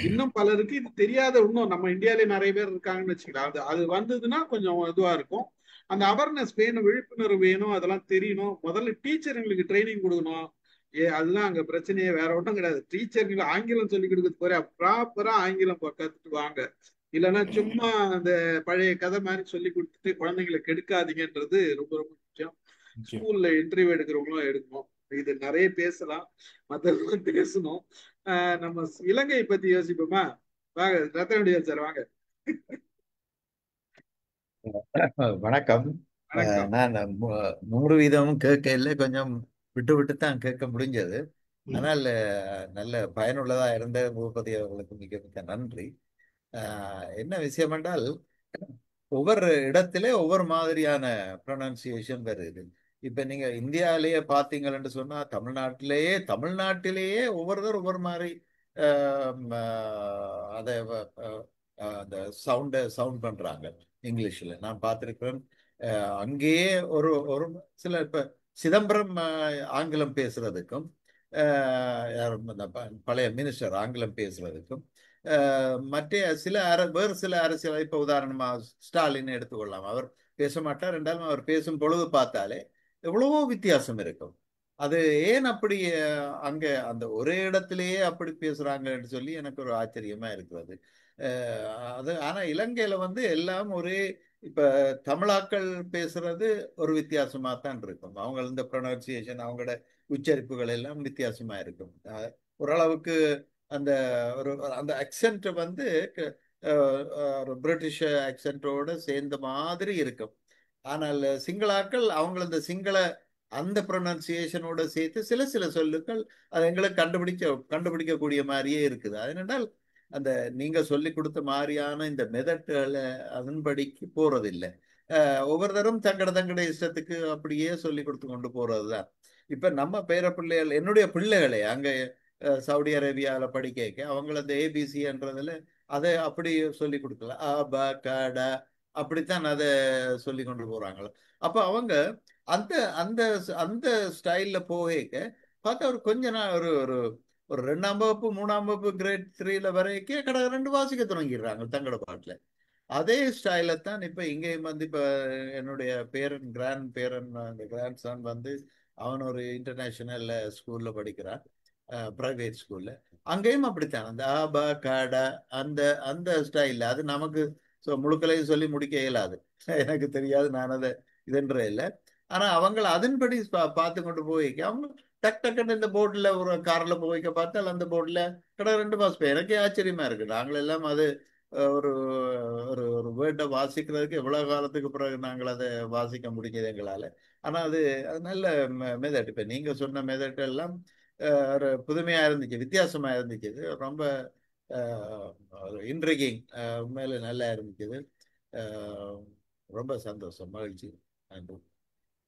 இன்னும் பலருக்கு இது தெரியாத இன்னும் நம்ம இந்தியாவிலே நிறைய பேர் இருக்காங்கன்னு வச்சுக்கலாம். அது வந்ததுன்னா கொஞ்சம் இதுவா இருக்கும். அந்த அவேர்னஸ் வேணும், விழிப்புணர்வு வேணும், அதெல்லாம் தெரியணும். முதல்ல டீச்சருங்களுக்கு ட்ரைனிங் கொடுக்கணும். அதுதான் அங்க பிரச்சனையே, வேற ஒன்றும் கிடையாது. டீச்சருக்கு ஆங்கிலம் சொல்லி கொடுக்கறது போற ப்ராப்பரா ஆங்கிலம் கத்துட்டு வாங்க. இல்லைன்னா சும்மா அந்த பழைய கதை மாதிரி சொல்லி கொடுத்துட்டு குழந்தைங்களை கெடுக்காதீங்கன்றது ரொம்ப ரொம்ப முக்கியம். ஸ்கூல்ல இன்டர்வியூ எடுக்கிறவங்களும் எடுக்கணும். இது நிறைய பேசலாம், மற்றவங்களும் பேசணும். நம்ம இலங்கை பத்தி யோசிப்போமா? வாங்க ரத்தனடியார் சார், வாங்க. வணக்கம். வணக்கம். நான் 100% கேட்கல, கொஞ்சம் விட்டு விட்டு தான் கேட்க முடிஞ்சது. ஆனால் நல்ல பயனுள்ளதா இருந்த பூபதி அவர்களுக்கு மிக மிக நன்றி. என்ன விஷயம் என்றால், ஒவ்வொரு இடத்திலே ஒவ்வொரு மாதிரியான ப்ரொனன்சியேஷன் வருது. இப்ப நீங்க இந்தியாவிலேயே பார்த்தீங்கன்னு சொன்னா தமிழ்நாட்டிலேயே ஒவ்வொருத்தர் ஒவ்வொரு மாதிரி அதை அந்த சவுண்ட் பண்றாங்க இங்கிலீஷ்ல. நான் பார்த்திருக்கிறேன். அங்கேயே ஒரு ஒரு சில இப்ப சிதம்பரம் ஆங்கிலம் பேசுறதுக்கும் பழைய மினிஸ்டர் ஆங்கிலம் பேசுறதுக்கும் மற்ற வேறு சில அரசியல், இப்ப உதாரணமா ஸ்டாலின் எடுத்துக்கொள்ளலாம். அவர் பேச மாட்டார் என்றாலும் அவர் பேசும் பொழுது பார்த்தாலே எவ்வளவோ வித்தியாசம் இருக்கும். அது ஏன் அப்படி அங்க அந்த ஒரே இடத்திலேயே அப்படி பேசுறாங்கன்னு சொல்லி எனக்கு ஒரு ஆச்சரியமா இருக்கிறது. அது ஆனா இலங்கையில வந்து எல்லாம் ஒரே, இப்ப தமிழாக்கள் பேசுறது ஒரு வித்தியாசமா தான் இருக்கும். அவங்க இந்த ப்ரொனன்சியேஷன், அவங்களோட உச்சரிப்புகள் எல்லாம் வித்தியாசமா இருக்கும். ஓரளவுக்கு அந்த அந்த அக்சென்ட் வந்து ஒரு பிரிட்டிஷ் அக்சென்டோட சேர்ந்த மாதிரி இருக்கும். ஆனால் சிங்களாக்கள் அவங்க இந்த சிங்கள அந்த ப்ரொனன்சியேஷனோட சேர்த்து சில சில சொல்லுக்கள் அது எங்களுக்கு கண்டுபிடிக்கக்கூடிய மாதிரியே இருக்குது. அதனால் அந்த நீங்க சொல்லி கொடுத்த மாதிரியான இந்த மெதட்களை அதன்படிக்கு போறதில்லை. ஒவ்வொருத்தரும் தங்கட இஷ்டத்துக்கு அப்படியே சொல்லி கொடுத்து கொண்டு போறதுதான். இப்ப நம்ம பேர பிள்ளைகள், என்னுடைய பிள்ளைகளை அங்க சவுதி அரேபியாவில் படிக்க அவங்கள அந்த ஏபிசின்றதுல அதை அப்படி சொல்லி கொடுக்கல, அ ப க ட அப்படித்தான் அதை சொல்லி கொண்டு போறாங்களோ. அப்ப அவங்க அந்த அந்த அந்த ஸ்டைல்ல போக பார்த்தா ஒரு கொஞ்ச நாள் ஒரு ஒரு ஒரு 2ஆம் வகுப்பு 3ஆம் வகுப்பு கிரேட் 3ல வரைக்கும் கடை 2 வாசிக்க தொடங்கிடுறாங்க தங்கட பாட்டுல. அதே ஸ்டைல தான் இப்ப இங்கேயும் வந்து இப்ப என்னுடைய கிராண்ட் சன் வந்து அவன் ஒரு இன்டர்நேஷனல் ஸ்கூல்ல படிக்கிறான், பிரைவேட் ஸ்கூல்ல. அங்கேயும் அப்படித்தான் அந்த ஆ ப காட அந்த அந்த ஸ்டைல்ல. அது நமக்கு முழுக்களையும் சொல்லி முடிக்க இயலாது, எனக்கு தெரியாது, நான் அதை இதுன்ற இல்லை. ஆனா அவங்களை அதன்படி பார்த்து கொண்டு போய் அவங்க டக் டக்குன்னு இந்த போர்டில் ஒரு காரில் போய்க்க பார்த்தால் அந்த போர்டில் கடை 2 வாசிப்பேன். எனக்கே ஆச்சரியமா இருக்கு. நாங்களெல்லாம் அது ஒரு ஒரு ஒரு வேர்டை வாசிக்கிறதுக்கு எவ்வளவு காலத்துக்கு பிறகு நாங்கள் அதை வாசிக்க முடிஞ்சது எங்களால். ஆனால் அது நல்ல மெதட். இப்போ நீங்கள் சொன்ன மெதட் எல்லாம் ஒரு புதுமையா இருந்துச்சு, வித்தியாசமா இருந்துச்சு. ரொம்ப இன்ட்ரிகிங், உண்மையில நல்லா இருந்துச்சு. ரொம்ப சந்தோஷம், மகிழ்ச்சி. நன்றி.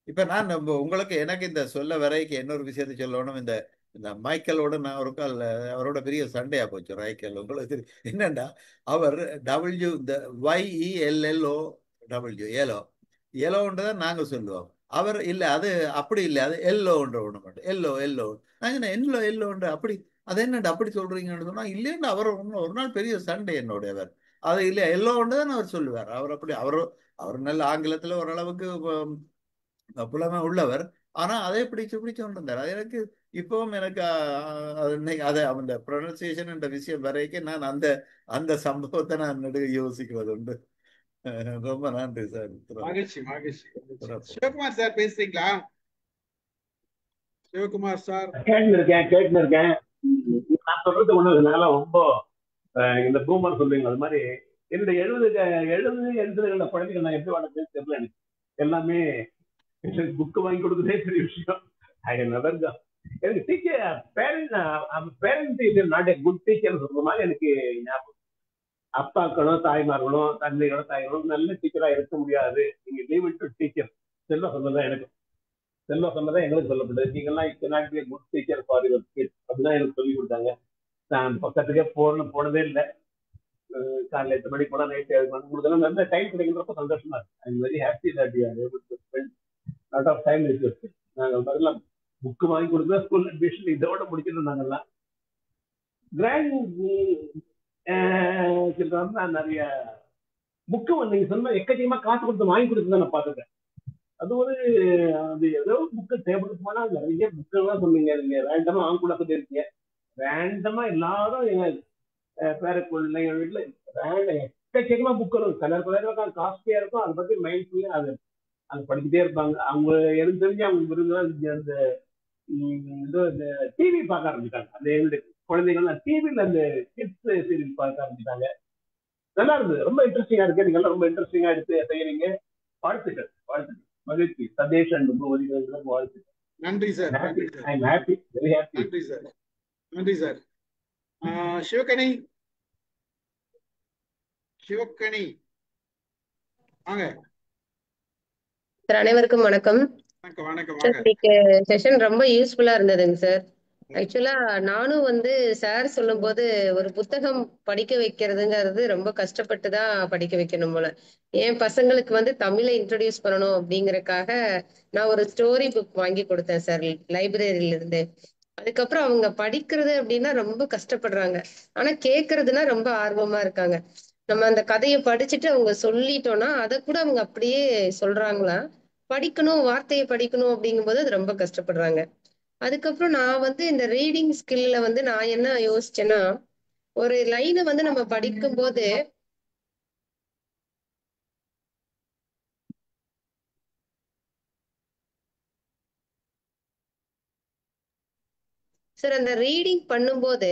இப்ப நான் உங்களுக்கு எனக்கு இந்த சொல்ல வரைக்கும் இன்னொரு விஷயத்தை சொல்லணும். இந்த இந்த மைக்கேலோட நான் ஒரு கால் அவரோட பெரிய சண்டையா போச்சு. ரைக்கல் உங்களுக்கு என்னண்டா, அவர் டபிள்யூ இந்த YELLO எலோன்றதான் நாங்க சொல்லுவோம். அவர் இல்ல அது அப்படி இல்லை, அது எல்லோன்ற ஒண்ணு மட்டும், எல்லோ நாங்க எல்லோன்ற அப்படி அது என்னண்டா அப்படி சொல்றீங்கன்னு சொன்னா இல்லைன்னு அவர் ஒரு நாள் பெரிய சண்டை என்னோடையவர். அது இல்லை எல்லோன்னு தான் அவர் சொல்லுவார். அவர் அப்படி அவர் நல்ல ஆங்கிலத்துல ஓரளவுக்கு புலமை உள்ளவர். ஆனா அதை பிடிச்சு இருந்தார். அது எனக்கு இப்பவும் எனக்கு அதை அந்த ப்ரொனன்சியேஷன் என்ற விஷயம் வரைக்கும் நான் அந்த அந்த சம்பவத்தை நான் நடுக யோசிக்கிறது உண்டு. ரொம்ப நன்றி சார். மகிழ்ச்சி. சிவகுமார் சார் பேசுறீங்களா? சிவகுமார் சார். கேட்டுருக்கேன். நான் சொல்றது ஒண்ணு ரொம்ப இந்த பூமர் சொல்றீங்க அது மாதிரி என்னுடைய 70 குழந்தைகள் நான் எப்படி வளர்த்தேன்னு தெரியல. எனக்கு எல்லாமே புக்கு வாங்கி கொடுக்குறதே பெரிய விஷயம். எனக்கு teacher parent not a good teacher சொல்ற மாதிரி எனக்கு ஞாபகம். அப்பாக்களும் தாய்மார்களும் தந்தைகளும் தாய்களும் நல்ல டீச்சரா இருக்க முடியாது. நீங்க leave it to teacher Selva சொன்னதான் எனக்கு செல்வா சொன்னதான் எங்களுக்கு சொல்லப்பட்டது. நீங்கெல்லாம் cannot be a good teacher for your kids அப்படிதான் எனக்கு சொல்லி கொடுத்தாங்க. நான் அந்த பக்கத்துக்கே போனதே இல்லை. காலைல 8 மணிக்கு போனா நைட் 7 மணிக்கு கொடுத்தா நல்ல டைம் கிடைக்கிறப்ப சந்தோஷமா இருக்கு. I am very happy that you are able to spend lot of time with your kids. நாங்கள் முதல்ல புக்கு வாங்கி கொடுத்தா ஸ்கூல் அட்மிஷன் இதோட முடிக்கணும். நாங்கெல்லாம் கிராண்ட் சில்ட்ரன் தான் நிறைய புக்கு வந்து நீங்க சொன்ன எக்கச்சக்கமா காசு கொடுத்து வாங்கி கொடுத்து நான் பார்த்துருக்கேன். அது அது ஏதோ புக்கு தேவைப்பட்டு போனா நிறைய புக்கெல்லாம் சொன்னீங்க. நீங்க ரேண்டமா வாங்க கூட சொல்லியிருக்கீங்க. ரேண்டமா எல்லாரும் எங்க பேர பிள்ளைங்க வீட்டுல எக்கச்சக்கமா புக்கு இருக்கும். கலர் காஸ்ட்லியா இருக்கும். அதை பத்தி மைண்ட்ஃபுல்லா அது படிச்சுட்டே இருப்பாங்க. அவங்க எனக்கு தெரிஞ்சு அவங்க விருது அந்த டிவி பார்க்க ஆரம்பிச்சிட்டாங்க. அந்த என்னுடைய குழந்தைகள் டிவில அந்த கிட்ஸ் சீரியல் பார்க்க ஆரம்பிச்சிட்டாங்க. நல்லா இருந்தது. ரொம்ப இன்ட்ரெஸ்டிங்கா இருக்கு. நீங்க எல்லாம் ரொம்ப இன்ட்ரெஸ்டிங்கா எடுத்து செய்யறீங்க. வாழ்த்துக்கள் வாழ்த்துக்கள். மகிழ்ச்சி. சதீஷ் அண்ட் வாழ்த்துக்கள். நன்றி சார். நன்றி sir. I am happy, very happy. நன்றி சார். நன்றி சார். சிவகணி சிவகணி வாங்க. சார் அனைவருக்கும் வணக்கம். வணக்கம் வணக்கம் சார் வாங்க. இன்னைக்கு செஷன் ரொம்ப யூஸ்ஃபுல்லா இருந்ததுங்க சார். ஆக்சுவலா நானும் சார் சொல்லும்போது ஒரு புத்தகம் படிக்க வைக்கிறதுங்கிறது ரொம்ப கஷ்டப்பட்டு தான் படிக்க வைக்கணும் போல. என் பசங்களுக்கு தமிழை இன்ட்ரடியூஸ் பண்ணணும் அப்படிங்கறக்காக நான் ஒரு ஸ்டோரி புக் வாங்கி கொடுத்தேன் சார் லைப்ரரியில இருந்து. அதுக்கப்புறம் அவங்க படிக்கிறது அப்படின்னா ரொம்ப கஷ்டப்படுறாங்க. ஆனா கேட்கறதுனா ரொம்ப ஆர்வமா இருக்காங்க. நம்ம அந்த கதையை படிச்சுட்டு அவங்க சொல்லிட்டோம்னா அதை கூட அவங்க அப்படியே சொல்றாங்களா. படிக்கணும், வார்த்தையை படிக்கணும் அப்படிங்கும்போது அது ரொம்ப கஷ்டப்படுறாங்க. அதுக்கப்புறம் நான் இந்த ரீடிங் ஸ்கில்ல நான் என்ன யோசிச்சேன்னா, ஒரு லைனை நம்ம படிக்கும் போது சார் அந்த ரீடிங் பண்ணும்போது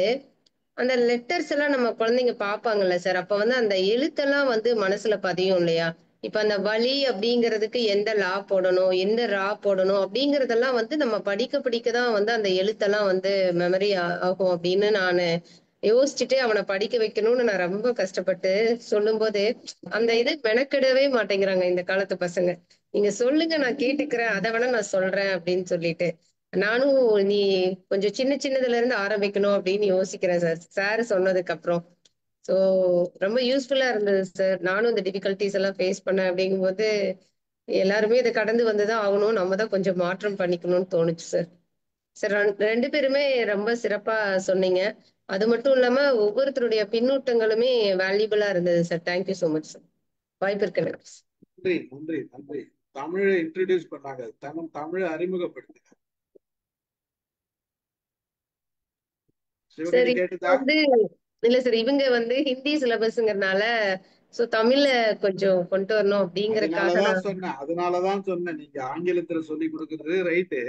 அந்த லெட்டர்ஸ் எல்லாம் நம்ம குழந்தைங்க பார்ப்பாங்கல்ல சார். அப்ப அந்த எழுத்தெல்லாம் மனசுல பதியும் இல்லையா. இப்ப அந்த வலி அப்படிங்கிறதுக்கு எந்த லா போடணும், எந்த ரா போடணும் அப்படிங்கறதெல்லாம் நம்ம படிக்க படிக்கதான் அந்த எழுத்தெல்லாம் மெமரி ஆகும் அப்படின்னு நான் யோசிச்சுட்டு அவனை படிக்க வைக்கணும்னு நான் ரொம்ப கஷ்டப்பட்டு சொல்லும் போது அந்த இது மெனக்கிடவே மாட்டேங்கிறாங்க இந்த காலத்து பசங்க. நீங்க சொல்லுங்க, நான் கேட்டுக்கிறேன், அதை வேணா நான் சொல்றேன் அப்படின்னு சொல்லிட்டு நானும் நீ கொஞ்சம் சின்ன சின்னதுல இருந்து ஆரம்பிக்கணும் அப்படின்னு யோசிக்கிறேன் சார் சார் சொன்னதுக்கு அப்புறம். ஸோ ரொம்ப யூஸ்ஃபுல்லா இருந்தது சார். நானும் இந்த டிஃபிகல்டிஸ் எல்லாம் ஃபேஸ் பண்ணேன். அப்படிங்கும்போது எல்லாருமே இதை கடந்து வந்துதான் ஆகணும், நம்ம தான் கொஞ்சம் மாற்றம் பண்ணிக்கணும்னு தோணுச்சு சார். சார் ரெண்டு பேருமே ரொம்ப சிறப்பா சொன்னீங்க. அது மட்டும் இல்லாம ஒவ்வொருத்தருடைய பின்னூட்டங்களுமே வேல்யூபிளா இருந்தது sir. Thank you so much sir. வாய்ப்பு இருக்கு. நன்றி நன்றி நன்றி. தமிழை இன்ட்ரடியூஸ் பண்ணாங்க, தமிழை அறிமுகப்படுத்தினாங்க. சார் சிவகணி கேட்டுதா? இல்ல சார், இவங்க ஹிந்தி சிலபஸ்ங்கிறதுனால சோ தமிழ்ல கொஞ்சம் கொண்டு வரணும் அப்படிங்கறதுக்காக அதனாலதான் சொன்னேன் நீங்க ஆங்கிலத்துல சொல்லி கொடுக்கறது ரைட்டு.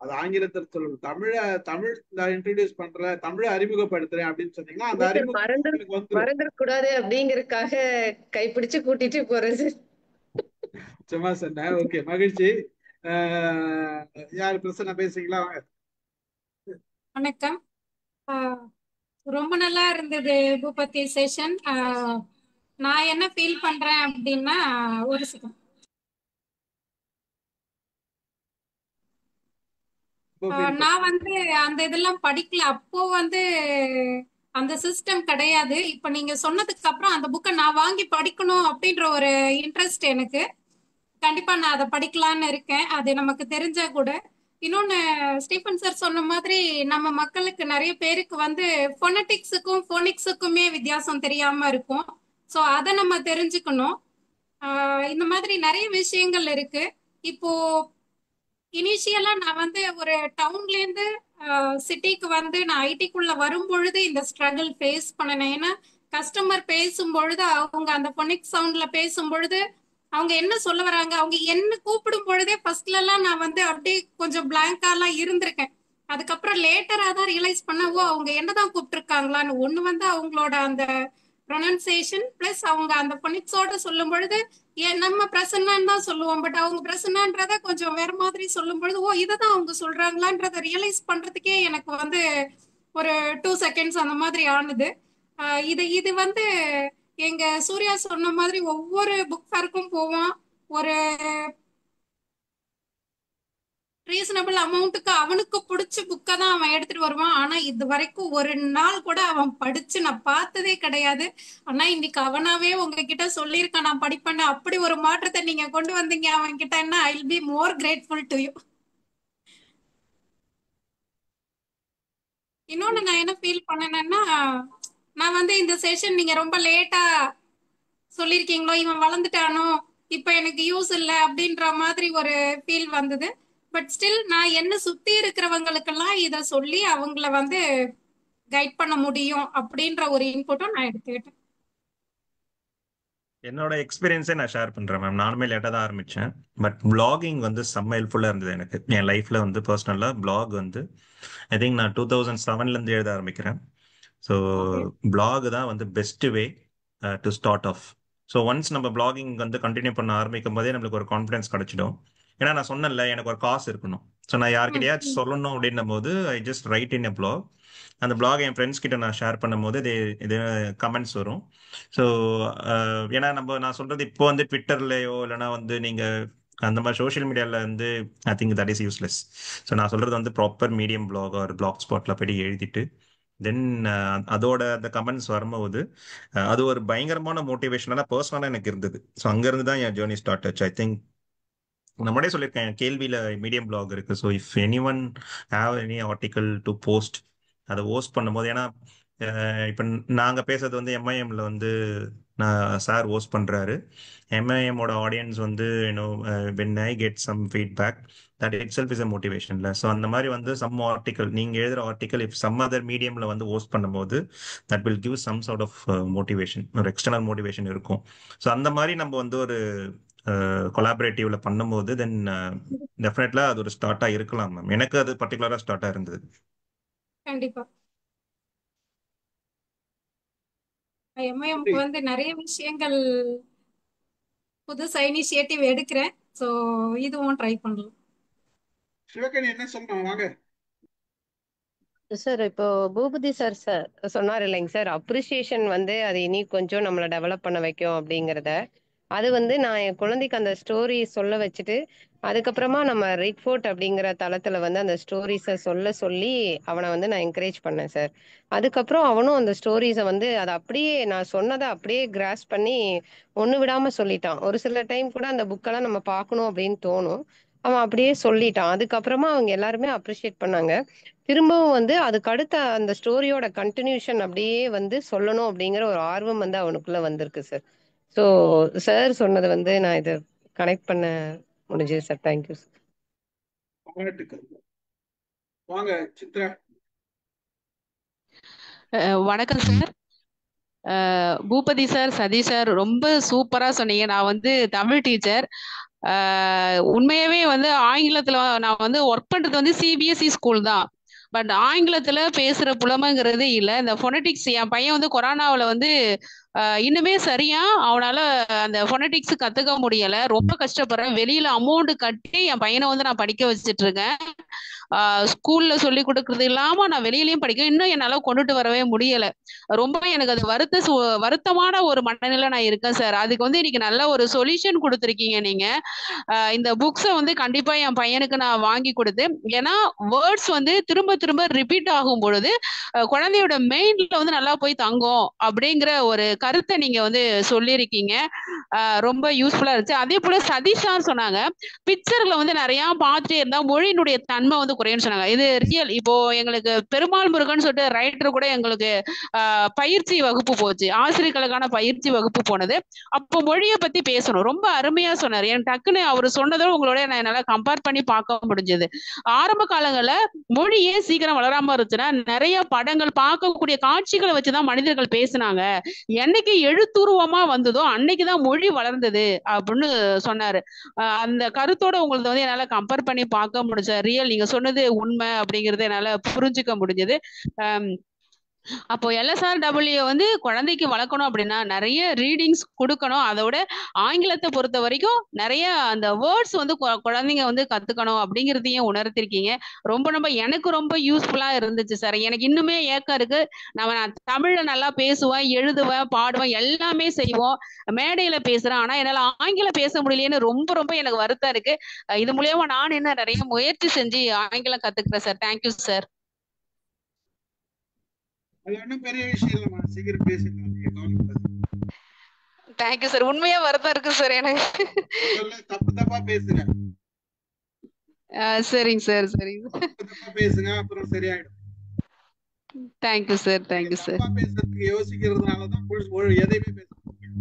அது ஆங்கிலத்துல சொல்லணும். தமிழ் இன்ட்ரடியூஸ் பண்றேன், தமிழை அறிமுகப்படுத்துறேன் அப்படின்னு சொன்னீங்கன்னா அந்த அறிமுகம் மறந்துடக்கூடாது அப்படிங்கறதுக்காக கைப்பிடிச்சு கூட்டிட்டு போறேன் சார். சும்மா சொன்னேன். ஓகே, மகிழ்ச்சி. யாரு பிரச்சனை பேசுறீங்களா? வணக்கம். ரொம்ப நல்லா இருந்தது பூபதி செஷன். நான் என்ன ஃபீல் பண்றேன் அப்படின்னா, ஒரு செகண்ட், நான் அந்த இதெல்லாம் படிக்கல. அப்போ அந்த சிஸ்டம் கிடையாது. இப்ப நீங்க சொன்னதுக்கு அப்புறம் அந்த புக்கை நான் வாங்கி படிக்கணும் அப்படின்ற ஒரு இன்ட்ரெஸ்ட் எனக்கு. கண்டிப்பா நான் அதை படிக்கலான்னு இருக்கேன். அது நமக்கு தெரிஞ்சா கூட. இன்னொன்னு, ஸ்டீஃபன் சார் சொன்ன மாதிரி நம்ம மக்களுக்கு நிறைய பேருக்கு ஃபோனட்டிக்ஸுக்கும் ஃபோனிக்ஸுக்குமே வித்தியாசம் தெரியாம இருக்கும். ஸோ அதை நம்ம தெரிஞ்சுக்கணும். இந்த மாதிரி நிறைய விஷயங்கள் இருக்கு. இப்போ இனிஷியலா நான் ஒரு டவுன்ல இருந்து சிட்டிக்கு நான் ஐடிக்குள்ள வரும் பொழுது இந்த ஸ்ட்ரகிள் ஃபேஸ் பண்ணினேன். ஏன்னா கஸ்டமர் பேசும் பொழுது அவங்க அந்த ஃபோனிக் சவுண்ட்ல பேசும் பொழுது அவங்க என்ன சொல்ல வராங்க, அவங்க என்ன கூப்பிடும் பொழுதே ஃபர்ஸ்ட்ல எல்லாம் நான் அப்படியே கொஞ்சம் பிளாங்காலாம் இருந்திருக்கேன். அதுக்கப்புறம் லேட்டரா தான் ரியலைஸ் பண்ண, ஓ அவங்க என்னதான் கூப்பிட்டுருக்காங்களான்னு. ஒண்ணு அவங்களோட அந்த ப்ரொனன்சியேஷன் பிளஸ் அவங்க அந்த பொனிக்ஸோட சொல்லும் பொழுது நம்ம பிரசன்னான்னு தான் சொல்லுவோம். பட் அவங்க பிரசன்னான்றத கொஞ்சம் வேற மாதிரி சொல்லும் பொழுது, ஓ இதைதான் அவங்க சொல்றாங்களான்றத ரியலைஸ் பண்றதுக்கே எனக்கு ஒரு 2 செகண்ட்ஸ் அந்த மாதிரி ஆனது. இது எங்க சூர்யா சொன்ன மாதிரி ஒவ்வொரு புக் ஃபேருக்கும் போவோம். ஒரு ரீசனபிள் அமௌண்ட்டுக்கு அவனுக்கு பிடிச்ச புக்கை தான் அவன் எடுத்துட்டு வருவான். ஆனா இது வரைக்கும் ஒரு நாள் கூட அவன் படிச்சு நான் பார்த்ததே கிடையாது. ஆனா இன்னைக்கு அவனாவே உங்ககிட்ட சொல்லியிருக்கான் நான் படிப்பேன்னு. அப்படி ஒரு மாற்றத்தை நீங்க கொண்டு வந்தீங்க அவன் கிட்ட. I will be more grateful to you. இன்னொன்னு நான் என்ன ஃபீல் பண்ணேன்னா, நான் வந்து இந்த செஷன் நீங்க ரொம்ப லேட்டா சொல்லியிருக்கீங்களோ, இவன் வளர்ந்துட்டானோ, இப்ப எனக்கு யூஸ் இல்லை அப்படின்ற மாதிரி ஒரு ஃபீல் வந்தது. பட் ஸ்டில் நான் என்ன சுத்தி இருக்கிறவங்களுக்கெல்லாம் இத சொல்லி அவங்கள வந்து கைட் பண்ண முடியும் அப்படின்ற ஒரு இன்புட்டும் நான் எடுத்துக்கிட்டேன். என்னோட எக்ஸ்பீரியன்ஸே நான் ஷேர் பண்றேன் மேம். நானுமே லேட்டாக தான் ஆரம்பிச்சேன். பட் பிளாகிங் வந்து செம்ம ஹெல்ப்ஃபுல்லாக இருந்தது எனக்கு. என் லைஃப்ல வந்து பர்சனலாக பிளாக் வந்து ஐ திங்க் நான் 2007 எழுத ஆரம்பிக்கிறேன். ஸோ பிளாக் தான் வந்து best way to start off. So once நம்ம பிளாகிங் வந்து கண்டினியூ பண்ண ஆரம்பிக்கும் போதே நம்மளுக்கு ஒரு கான்ஃபிடன்ஸ் கிடைச்சிடும். ஏன்னா நான் சொன்னேன்ல, எனக்கு ஒரு காசு இருக்கணும். ஸோ நான் யார்கிட்டயாச்சும் சொல்லணும் அப்படின்னும் போது I just write in a blog. அந்த பிளாக் என் ஃப்ரெண்ட்ஸ் கிட்ட நான் ஷேர் பண்ணும்போது இது கமெண்ட்ஸ் வரும். ஸோ ஏன்னா நான் சொல்றது இப்போ வந்து ட்விட்டர்லயோ இல்லைன்னா வந்து நீங்க அந்த மாதிரி சோஷியல் மீடியால வந்து I think that is useless. So நான் சொல்றது வந்து ப்ராப்பர் மீடியம் பிளாக் ஒரு பிளாக் ஸ்பாட்ல போய் எழுதிட்டு தென் அதோட அந்த கமெண்ட்ஸ் வரும்போது அது ஒரு பயங்கரமான மோட்டிவேஷனால பர்சனலாக எனக்கு இருந்தது. ஸோ அங்கேருந்து தான் என் ஜேர்னி ஸ்டார்ட் ஆச்சு. ஐ திங்க் நம்மளே சொல்லியிருக்கேன் கேள்வியில மீடியம் பிளாக் இருக்கு. So if any one have any article to post அதை போஸ்ட் பண்ணும்போது, ஏன்னா இப்போ நாங்கள் பேசுறது வந்து எம்ஐஎம்ல வந்து சார் ஹோஸ்ட் பண்றாரு. எம்ஐஎம்மோட ஆடியன்ஸ் வந்து when I get some feedback that itself is a மோட்டிவேஷன்ல. ஸோ அந்த மாதிரி வந்து சம் ஆர்டிக்கல் நீங்க எழுதுற ஆர்டிக்கல் இஃப் சம் அதர் மீடியம்ல வந்து ஹோஸ்ட் பண்ணும்போது that will give some sort of motivation, ஒரு எக்ஸ்டர்னல் மோட்டிவேஷன் இருக்கும். ஸோ அந்த மாதிரி நம்ம வந்து ஒரு கொலாபரேட்டிவ்ல பண்ணும்போது தென் டெஃபினெட்லா அது ஒரு ஸ்டார்ட்டா இருக்கலாம் மேம். எனக்கு அது பர்டிகுலரா ஸ்டார்ட்டா இருந்தது. கண்டிப்பா எம்ஐஎம்க்கு வந்து நிறைய விஷயங்கள் புதுசா இனிஷியேட்டிவ் எடுக்கிறேன். ஸோ இதுவும் ட்ரை பண்ணலாம். சிவகணி என்ன சொன்னா வாங்க. சார் இப்போ பூபதி சார் சொன்னார் இல்லைங்க சார், அப்ரிசியேஷன் வந்து அது இனி கொஞ்சம் நம்மளை டெவலப் பண்ண வைக்கும் அப்படிங்கிறத. அது வந்து நான் என் குழந்தைக்கு அந்த ஸ்டோரி சொல்ல வச்சுட்டு அதுக்கப்புறமா நம்ம ரிட்ஃபோர்ட் அப்படிங்கிற தளத்துல வந்து அந்த ஸ்டோரிஸை சொல்லி அவனை வந்து நான் என்கரேஜ் பண்ணேன் சார். அதுக்கப்புறம் அவனும் அந்த ஸ்டோரிஸை வந்து அதை அப்படியே நான் சொன்னதை அப்படியே கிராஸ் பண்ணி ஒன்று விடாம சொல்லிட்டான். ஒரு சில டைம் கூட அந்த புக்கெல்லாம் நம்ம பார்க்கணும் அப்படின்னு தோணும், அவன் அப்படியே சொல்லிட்டான். அதுக்கப்புறமா அவங்க எல்லாருமே அப்ரிஷியேட் பண்ணாங்க. திரும்பவும் வந்து அதுக்கு அடுத்த அந்த ஸ்டோரியோட கண்டினியூஷன் அப்படியே வந்து சொல்லணும் அப்படிங்கிற ஒரு ஆர்வம் வந்து அவனுக்குள்ள வந்திருக்கு சார். ஸோ சார் சொன்னதை வந்து நான் இதை கனெக்ட் பண்ண முடிஞ்சது சார். Thank you sir. பாராட்டுக்கள். வாங்க சித்ரா. வணக்கம் sir. Boopathi sir, Sathish sir, ரொம்ப சூப்பரா சொன்னீங்க. நான் வந்து தமிழ் டீச்சர். உண்மையாவே வந்து ஆங்கிலத்துல நான் வந்து ஒர்க் பண்றது வந்து சிபிஎஸ்இ ஸ்கூல் தான். பட் ஆங்கிலத்துல பேசுற புலமைங்கிறது இல்லை. இந்த ஃபொனட்டிக்ஸ் என் பையன் வந்து கொரோனாவில் வந்து இன்னுமே சரியா அவனால அந்த ஃபொனட்டிக்ஸ் கத்துக்க முடியல. ரொம்ப கஷ்டப்படுறேன். வெளியில அமௌண்ட் கட்டி என் பையனை வந்து நான் படிக்க வச்சுட்டு இருக்கேன். ஸ்கூல்ல சொல்லி கொடுக்கறது இல்லாம நான் வெளியிலயும் படிக்க இன்னும் என்னால கொண்டுட்டு வரவே முடியல. ரொம்ப எனக்கு அது வருத்தமான ஒரு மனநிலை நான் இருக்கேன் சார். அதுக்கு வந்து இன்னைக்கு நல்ல ஒரு சொல்யூஷன் கொடுத்துருக்கீங்க நீங்க. இந்த புக்ஸை வந்து கண்டிப்பா என் பையனுக்கு நான் வாங்கி கொடுத்து, ஏன்னா வேர்ட்ஸ் வந்து திரும்ப திரும்ப ரிப்பீட் ஆகும் பொழுது குழந்தையோட மெயின்ல வந்து நல்லா போய் தங்கும் அப்படிங்கிற ஒரு கருத்தை நீங்க வந்து சொல்லியிருக்கீங்க. ரொம்ப யூஸ்ஃபுல்லா இருந்துச்சு. அதே போல சதீஷ் சார் சொன்னாங்க பிக்சர்களை வந்து நிறைய பார்த்துட்டே இருந்தா மொழியினுடைய தன்மை வந்து குறையும்னு சொன்னாங்க. இது ரியல். இப்போ எங்களுக்கு பெருமாள் முருகன் சொல்லிட்டு ரைட்டர் கூட எங்களுக்கு பயிற்சி வகுப்பு போச்சு, ஆசிரியர்களுக்கான பயிற்சி வகுப்பு போனது. அப்போ மொழியை பத்தி பேசணும். ரொம்ப அருமையா சொன்னார். என் டக்குன்னு அவர் சொன்னதோட உங்களோட என்னால கம்பேர் பண்ணி பார்க்க முடிஞ்சது. ஆரம்ப காலங்கள்ல மொழியே சீக்கிரம் வளராம இருந்துச்சுன்னா நிறைய படங்கள் பார்க்கக்கூடிய காட்சிகளை வச்சுதான் மனிதர்கள் பேசினாங்க. என்னைக்கு எழுத்துருவமா வந்ததோ அன்னைக்குதான் மொழி வளர்ந்தது அப்படின்னு சொன்னாரு. அந்த கருத்தோட உங்களது வந்து என்னால கம்பேர் பண்ணி பார்க்க முடிஞ்ச ரியல். நீங்க சொன்னது உண்மை அப்படிங்கறத என்னால புரிஞ்சுக்க முடிஞ்சது. அப்போ LSRW வந்து குழந்தைக்கு வளர்க்கணும் அப்படின்னா நிறைய ரீடிங்ஸ் கொடுக்கணும். அதோட ஆங்கிலத்தை பொறுத்த வரைக்கும் நிறைய அந்த வேர்ட்ஸ் வந்து குழந்தைங்க வந்து கத்துக்கணும் அப்படிங்கிறதையும் உணர்த்திருக்கீங்க. ரொம்ப ரொம்ப எனக்கு ரொம்ப யூஸ்ஃபுல்லா இருந்துச்சு சார். எனக்கு இன்னுமே ஏக்கம் இருக்கு. நான் தமிழ்ல நல்லா பேசுவேன், எழுதுவேன், பாடுவேன், எல்லாமே செய்வோம். மேடையில பேசுறேன், ஆனா என்னால ஆங்கிலம் பேச முடியலையேன்னு ரொம்ப ரொம்ப எனக்கு வருத்தம் இருக்கு. இது மூலியமா நான் என்ன நிறைய முயற்சி செஞ்சு ஆங்கிலம் கத்துக்கிறேன் சார். Thank you sir. அது ஒன்றும் பெரிய விஷயம் இல்லைம்மா, சீக்கிரம் பேசிடலாம், நீங்க கவலைப்படாதீங்க. Thank you sir. உண்மையா வருத்தம் இருக்கு சார் எனக்கு. முதல்ல தப்பா பேசுங்க, சரிங்க சார், சரிங்க சார். தப்பா பேசுங்க, அப்புறம் சரியாயிடும். Thank you sir, thank you sir. தப்பா பேசுறதுக்கு யோசிக்கிறதுனாலதான் எதையுமே பேச முடியும்.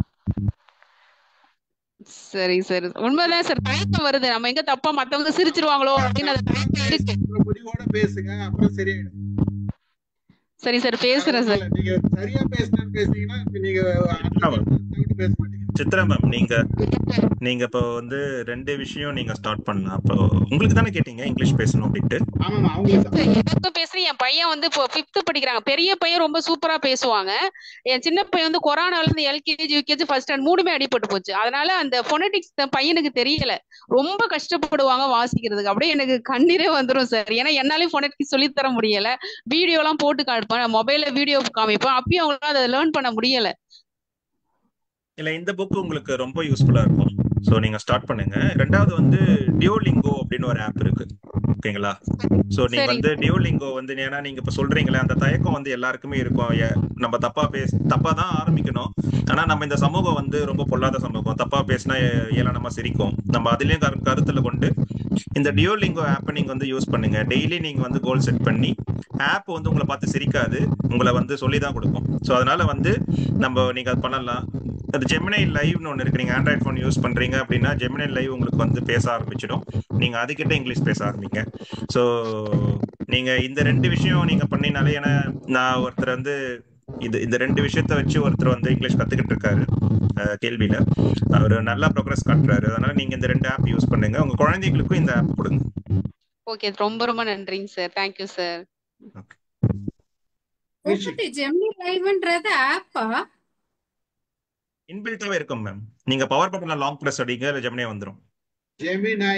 சரிங்க சார். உண்மைதான் சார். தயக்கம் வருது, நம்ம எங்க தப்பா மத்தவங்க சிரிச்சிருவாங்களோ அப்படின்னு அது தயக்கம் இருக்கு. முடிவோட பேசுங்க, அப்புறம் சரியாயிடும். சரி சார், பேசுறேன் சார். நீங்க சரியா பேசுனீங்கன்னா நீங்க பேச மாட்டீங்க. சித்ரா மேம், நீங்க இப்போ வந்து 2 விஷயம் நீங்க ஸ்டார்ட் பண்ணலாம். அப்போ உங்களுக்கு தானே கேட்டீங்க இங்கிலீஷ் பேசணும் அப்படின்ட்டு? ஆமாமா, அவங்களுக்கு எனக்கு பேசுறேன். என் பையன் வந்து இப்போ 5th படிக்கிறாங்க. பெரிய பையன் ரொம்ப சூப்பரா பேசுவாங்க. என் சின்ன பையன் வந்து கொரோனால இருந்து LKG UKG ஃபர்ஸ்ட் ஸ்டாண்ட் 3மே அடிபட்டு போச்சு. அதனால அந்த பொனடிக்ஸ் பையனுக்கு தெரியல. ரொம்ப கஷ்டப்படுவாங்க வாசிக்கிறதுக்கு. அப்படியே எனக்கு கண்ணீரே வந்துடும் சார். ஏன்னா என்னாலையும் பொனடிக்ஸ் சொல்லி தர முடியல. வீடியோ எல்லாம் போட்டு காட்டுப்பேன், மொபைல்ல வீடியோ காமிப்பேன். அப்பயும் அவங்களால அதை லேர்ன் பண்ண முடியல. இல்ல, இந்த புக் உங்களுக்கு ரொம்ப யூஸ்ஃபுல்லா இருக்கும். ஸோ நீங்க ஸ்டார்ட் பண்ணுங்க. 2வது வந்து டியோலிங்கோ அப்படின்னு ஒரு ஆப் இருக்கு, ஓகேங்களா? ஸோ நீங்க வந்து டியோலிங்கோ வந்து, ஏன்னா நீங்க இப்ப சொல்றீங்களே அந்த தயக்கம் வந்து எல்லாருக்குமே இருக்கும். நம்ம தப்பா தான் ஆரம்பிக்கணும். ஆனா நம்ம இந்த சமூகம் வந்து ரொம்ப பொல்லாத சமூகம். தப்பா பேசினா ஏளனமா சிரிக்கும். நம்ம அதுலயும் கருத்துல கொண்டு இந்த டியோலிங்கோ ஆப்பை நீங்க வந்து யூஸ் பண்ணுங்க. டெய்லி நீங்க வந்து கோல் செட் பண்ணி, ஆப் வந்து உங்களை பார்த்து சிரிக்காது, உங்களை வந்து சொல்லிதான் கொடுக்கும். ஸோ அதனால வந்து நீங்க அது பண்ணலாம். அது ஜெமினை லைவ்னு ஒன்று இருக்கு. நீங்க ஆண்ட்ராய்ட் ஃபோன் யூஸ் பண்றீங்க அப்படின்னா ஜெமினை லைவ் உங்களுக்கு வந்து பேச ஆரம்பிச்சிடும். நீங்க அதுக்கிட்ட இங்கிலீஷ் பேச ஆரம்பிங்க. ஸோ நீங்க இந்த 2 விஷயம் நீங்க பண்ணினாலே, ஏன்னா நான் ஒருத்தர் வந்து இந்த 2 விஷயத்த வச்சு ஒருத்தர் வந்து இங்கிலீஷ் கத்துக்கிட்டு இருக்காரு கேள்வியில. அவர் நல்லா ப்ரோக்ரஸ் காட்டுறாரு. அதனால நீங்க இந்த 2 ஆப் யூஸ் பண்ணுங்க. உங்க குழந்தைங்களுக்கும் இந்த ஆப் கொடுங்க. ஓகே, ரொம்ப ரொம்ப நன்றிங்க சார். Thank you sir. ஜெமினி லைவ்ன்றது ஆப்பா? இன்பில்ட்டாவே இருக்கும் மேம். நீங்க பவர் பட்டன்ல லாங் பிரஸ் அடிங்க, இல்ல ஜெமினி வந்துரும். ஜெமினி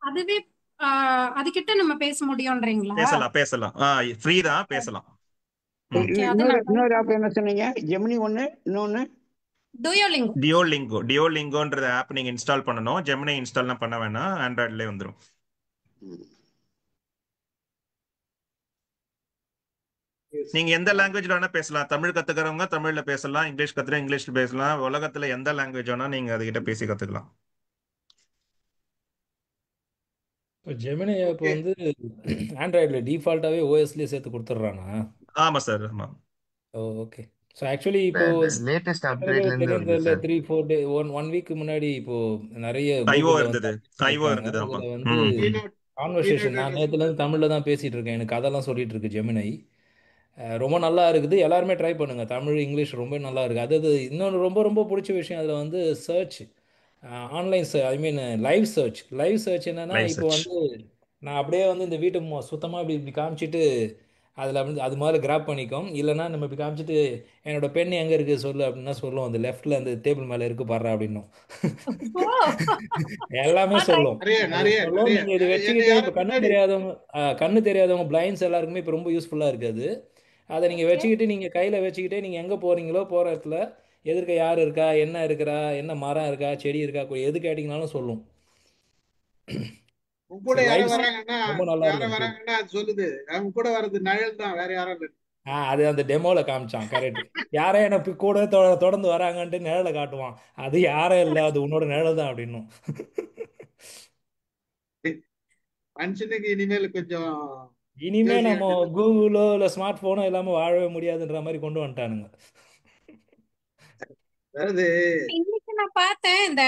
அதுவே அதுகிட்ட நம்ம பேச முடியும்ன்றீங்களா? பேசலாம். ஃப்ரீ தான், பேசலாம். இன்னொரு ஆப் என்ன சொன்னீங்க? ஜெமினி ஒன்னு, இன்னொன்னு டியோலிங்கோன்றது ஆப் நீங்க இன்ஸ்டால் பண்ணனும். ஜெமினி இன்ஸ்டால்லாம் பண்ண வேணாம், ஆண்ட்ராய்ட்லயே வந்துரும். நீங்க எந்த லாங்குவேஜ்ல வேணா பேசலாம். தமிழ் கத்துக்கிறவங்க தமிழ்ல பேசலாம், இங்கிலீஷ் கத்துறவங்க இங்கிலீஷ்ல பேசலாம். உலகத்துல எந்த லாங்குவேஜ் வேணா நீங்க அதுகிட்ட பேசி கத்துக்கலாம். ஜெமினி ஆப் வந்து ஆண்ட்ராய்டில் டிஃபால்ட்டாகவே ஓஎஸ்லேயே சேர்த்து கொடுத்துட்றானா? ஆமா சார், ஆமா. ஓகே. ஸோ ஆக்சுவலி இப்போ லேட்டஸ்ட் அப்டேட்ல இருந்து வருது சார். 3-4 டே 1 வீக் முன்னாடி இப்போ நிறைய ஐஓ Googleல இருந்தது. ஆமா. அதுல வந்து கான்வர்சேஷன் நான் நேத்துல இருந்து தமிழ்ல தான் பேசிட்டு இருக்கேன். எனக்கு அதெல்லாம் சொல்லிட்டு இருக்கு ஜெமினை. ரொம்ப நல்லா இருக்குது. எல்லாருமே ட்ரை பண்ணுங்க. தமிழ் இங்கிலீஷ் ரொம்ப நல்லா இருக்கு. அது இன்னொன்று ரொம்ப ரொம்ப பிடிச்ச விஷயம் அதில் வந்து சர்ச், ஆன்லைன் ஐ மீன் லைவ் சர்ச் என்னன்னா, இப்போ வந்து நான் அப்படியே வந்து இந்த வீட்டு சுத்தமாக இப்படி காமிச்சிட்டு அதில் வந்து அது மாதிரி கிராப் பண்ணிக்கும். இல்லைனா நம்ம இப்படி காமிச்சிட்டு என்னோட பென் எங்கே இருக்குது சொல்லு அப்படின்னா சொல்லும். அந்த லெஃப்டில் அந்த டேபிள் மேலே இருக்கு பாடுறா அப்படின்னும். எல்லாமே சொல்லும். நீங்கள் இதை வச்சுக்கிட்டு இப்போ கண்ணு தெரியாதவங்க பிளைண்ட்ஸ் எல்லாருக்குமே இப்போ ரொம்ப யூஸ்ஃபுல்லாக இருக்குது. அதை நீங்கள் வச்சுக்கிட்டு நீங்கள் கையில் வச்சுக்கிட்டே நீங்கள் எங்கே போகிறீங்களோ போகிற இடத்துல எதிர்க்க யார் இருக்கா, என்ன இருக்கிறா, என்ன மரம் இருக்கா, செடி இருக்கா, எது கேட்டிங்கனாலும் சொல்லும். கூட யாரும் வராங்கன்னா சொல்லுது, அவங்க கூட வர்றது நிழல் தான், வேற யாரும் இல்லை. அது அந்த டெமோல காமிச்சான். கரெக்ட். யாரே எனக்கு கூட தொடர்ந்து வராங்கன்ட்டு நிழலை காட்டுவான். அது யாரே இல்லை, அது உன்னோட நிழல் தான் அப்படின்னும். மனுஷனுக்கு இனிமே நம்ம கூகுளோ இல்லை ஸ்மார்ட் போனோ இல்லாம வாழவே முடியாதுன்ற மாதிரி கொண்டு வந்துட்டானுங்க. இன்னைக்கு நான் பார்த்தேன், இந்த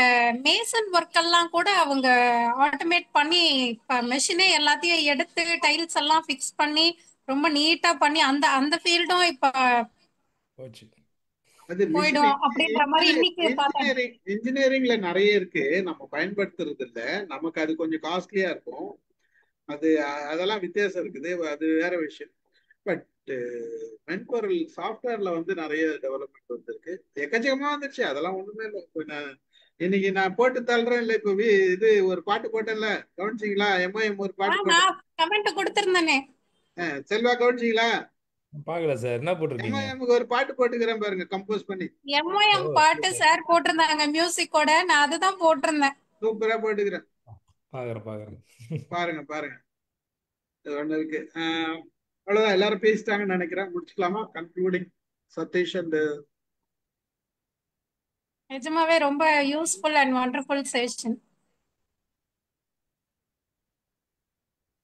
மேசன் ஒர்க் எல்லாம் கூட அவங்க ஆட்டோமேட் பண்ணி மெஷினே எல்லாத்தையும் எடுத்து டைல்ஸ் எல்லாம் ஃபிக்ஸ் பண்ணி ரொம்ப நீட்டா பண்ணி அந்த ஃபீல்டும் இப்ப போயிடும் அப்படின்ற மாதிரி இன்னைக்கு பார்த்தேன். இன்ஜினியரிங்ல நிறைய இருக்கு, நம்ம பயன்படுத்துறது இல்ல. நமக்கு அது கொஞ்சம் காஸ்ட்லியா இருக்கும். அதெல்லாம் வித்தியாசம் இருக்குது, அது வேற விஷயம். பட் பட் மென்பொருள் சாஃப்ட்வேர்ல வந்து நிறைய டெவலப்மெண்ட் வந்திருக்கு, எக்கச்சக்கமா வந்துச்சு, அதெல்லாம் ஒண்ணுமே இல்லை. இப்போ இன்னைக்கு நான் போட்டு தள்ளுறேன் இல்லை, இப்போ இது ஒரு பாட்டு போட்டேன்ல, கவனிச்சிங்களா? எம்ஐஎம் ஒரு பாட்டு போட்டேன். நான் கமெண்ட் கொடுத்திருந்தேனே. செல்வா கவனிச்சிங்களா? பார்க்கல சார், என்ன போட்டிருக்கீங்க? எம்ஐஎம்க்கு ஒரு பாட்டு போட்டுக்கிறேன் பாருங்க, கம்போஸ் பண்ணி. எம்ஐஎம் பாட்டு சார் போட்டிருந்தாங்க மியூசிக்கோட, நான் அதுதான் போட்டிருந்தேன். சூப்பரா போட்டுக்கிறேன், பாக்குறேன். பாருங்க பாருங்க, இது ஒண்ணு இருக்கு. அவ்வளவுதான், எல்லாரும் பேசிட்டாங்கன்னு நினைக்கிறேன். முடிச்சுக்கலாமா? கன்க்ளூடிங் சதீஷ் அண்ட் நிஜமாவே ரொம்ப useful and wonderful session.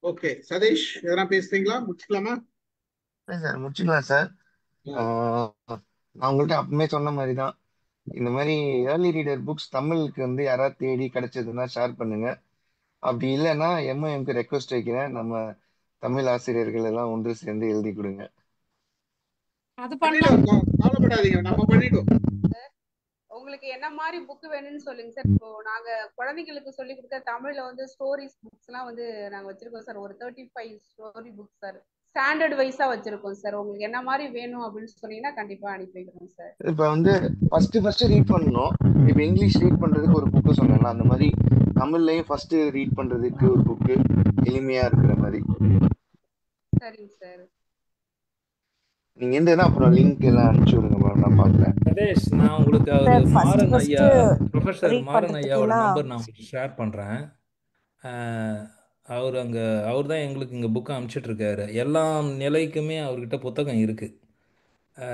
Okay. Sathish எதனா பேசுறீங்களா? முடிச்சுக்கலாமா? சார் முடிச்சுக்கலாம் சார். நான் உங்கள்கிட்ட அப்பவுமே சொன்ன மாதிரி தான், இந்த மாதிரி ஏர்லி ரீடர் புக்ஸ் தமிழுக்கு வந்து யாராவது தேடி கிடைச்சதுன்னா ஷேர் பண்ணுங்க. அப்படி இல்லைன்னா எம்ஐஎம்க்கு ரெக்வஸ்ட் வைக்கிறேன், நம்ம தமிழ் ஆசிரியர்கள் எல்லாம் ஒன்று சேர்ந்து எழுதி கொடுங்க. அது கவலைப்படாதீங்க, நம்ம பண்ணிடுவோம். உங்களுக்கு என்ன மாதிரி புக் வேணும்னு சொல்லுங்க சார். இப்போ நாங்க குழந்தைங்களுக்கு சொல்லி கொடுக்க தமிழ்ல வந்து ஸ்டோரிஸ் புக்ஸ் எல்லாம் வந்து நாங்க வச்சிருக்கோம் சார். ஒரு 35 ஸ்டோரி புக் சார், ஸ்டாண்டர்ட் வைஸா வச்சிருக்கோம் சார். உங்களுக்கு என்ன மாதிரி வேணும் அப்படின்னு சொன்னீங்கன்னா கண்டிப்பா அனுப்பி வைக்கிறோம் சார். இப்ப வந்து ஃபர்ஸ்ட் ரீட் பண்ணணும். இப்ப இங்கிலீஷ் ரீட் பண்றதுக்கு ஒரு புக்கு சொன்னேன்ல, அந்த மாதிரி தமிழ்லயும் ஃபர்ஸ்ட் ரீட் பண்றதுக்கு ஒரு புக்கு எளிமையா இருக்கிற மாதிரி. சரிங்க சார். நீங்க எந்தனா அப்புறம் லிங்க் எல்லாம் அனுப்பிச்சு விடுங்க, நான் பாக்குறேன். சதீஷ், நான் உங்களுக்கு அவர் மாறன் ஐயா, ப்ரொஃபசர் ரீட் மாறன் ஐயாவோட பண்றதுக்குலாம் நம்பர் நான் உங்களுக்கு ஷேர் பண்றேன். அவர் தான் எங்களுக்கு இங்கே புக்கை அனுப்பிச்சிட்டு இருக்காரு. எல்லா நிலைக்குமே அவர்கிட்ட புத்தகம் இருக்கு.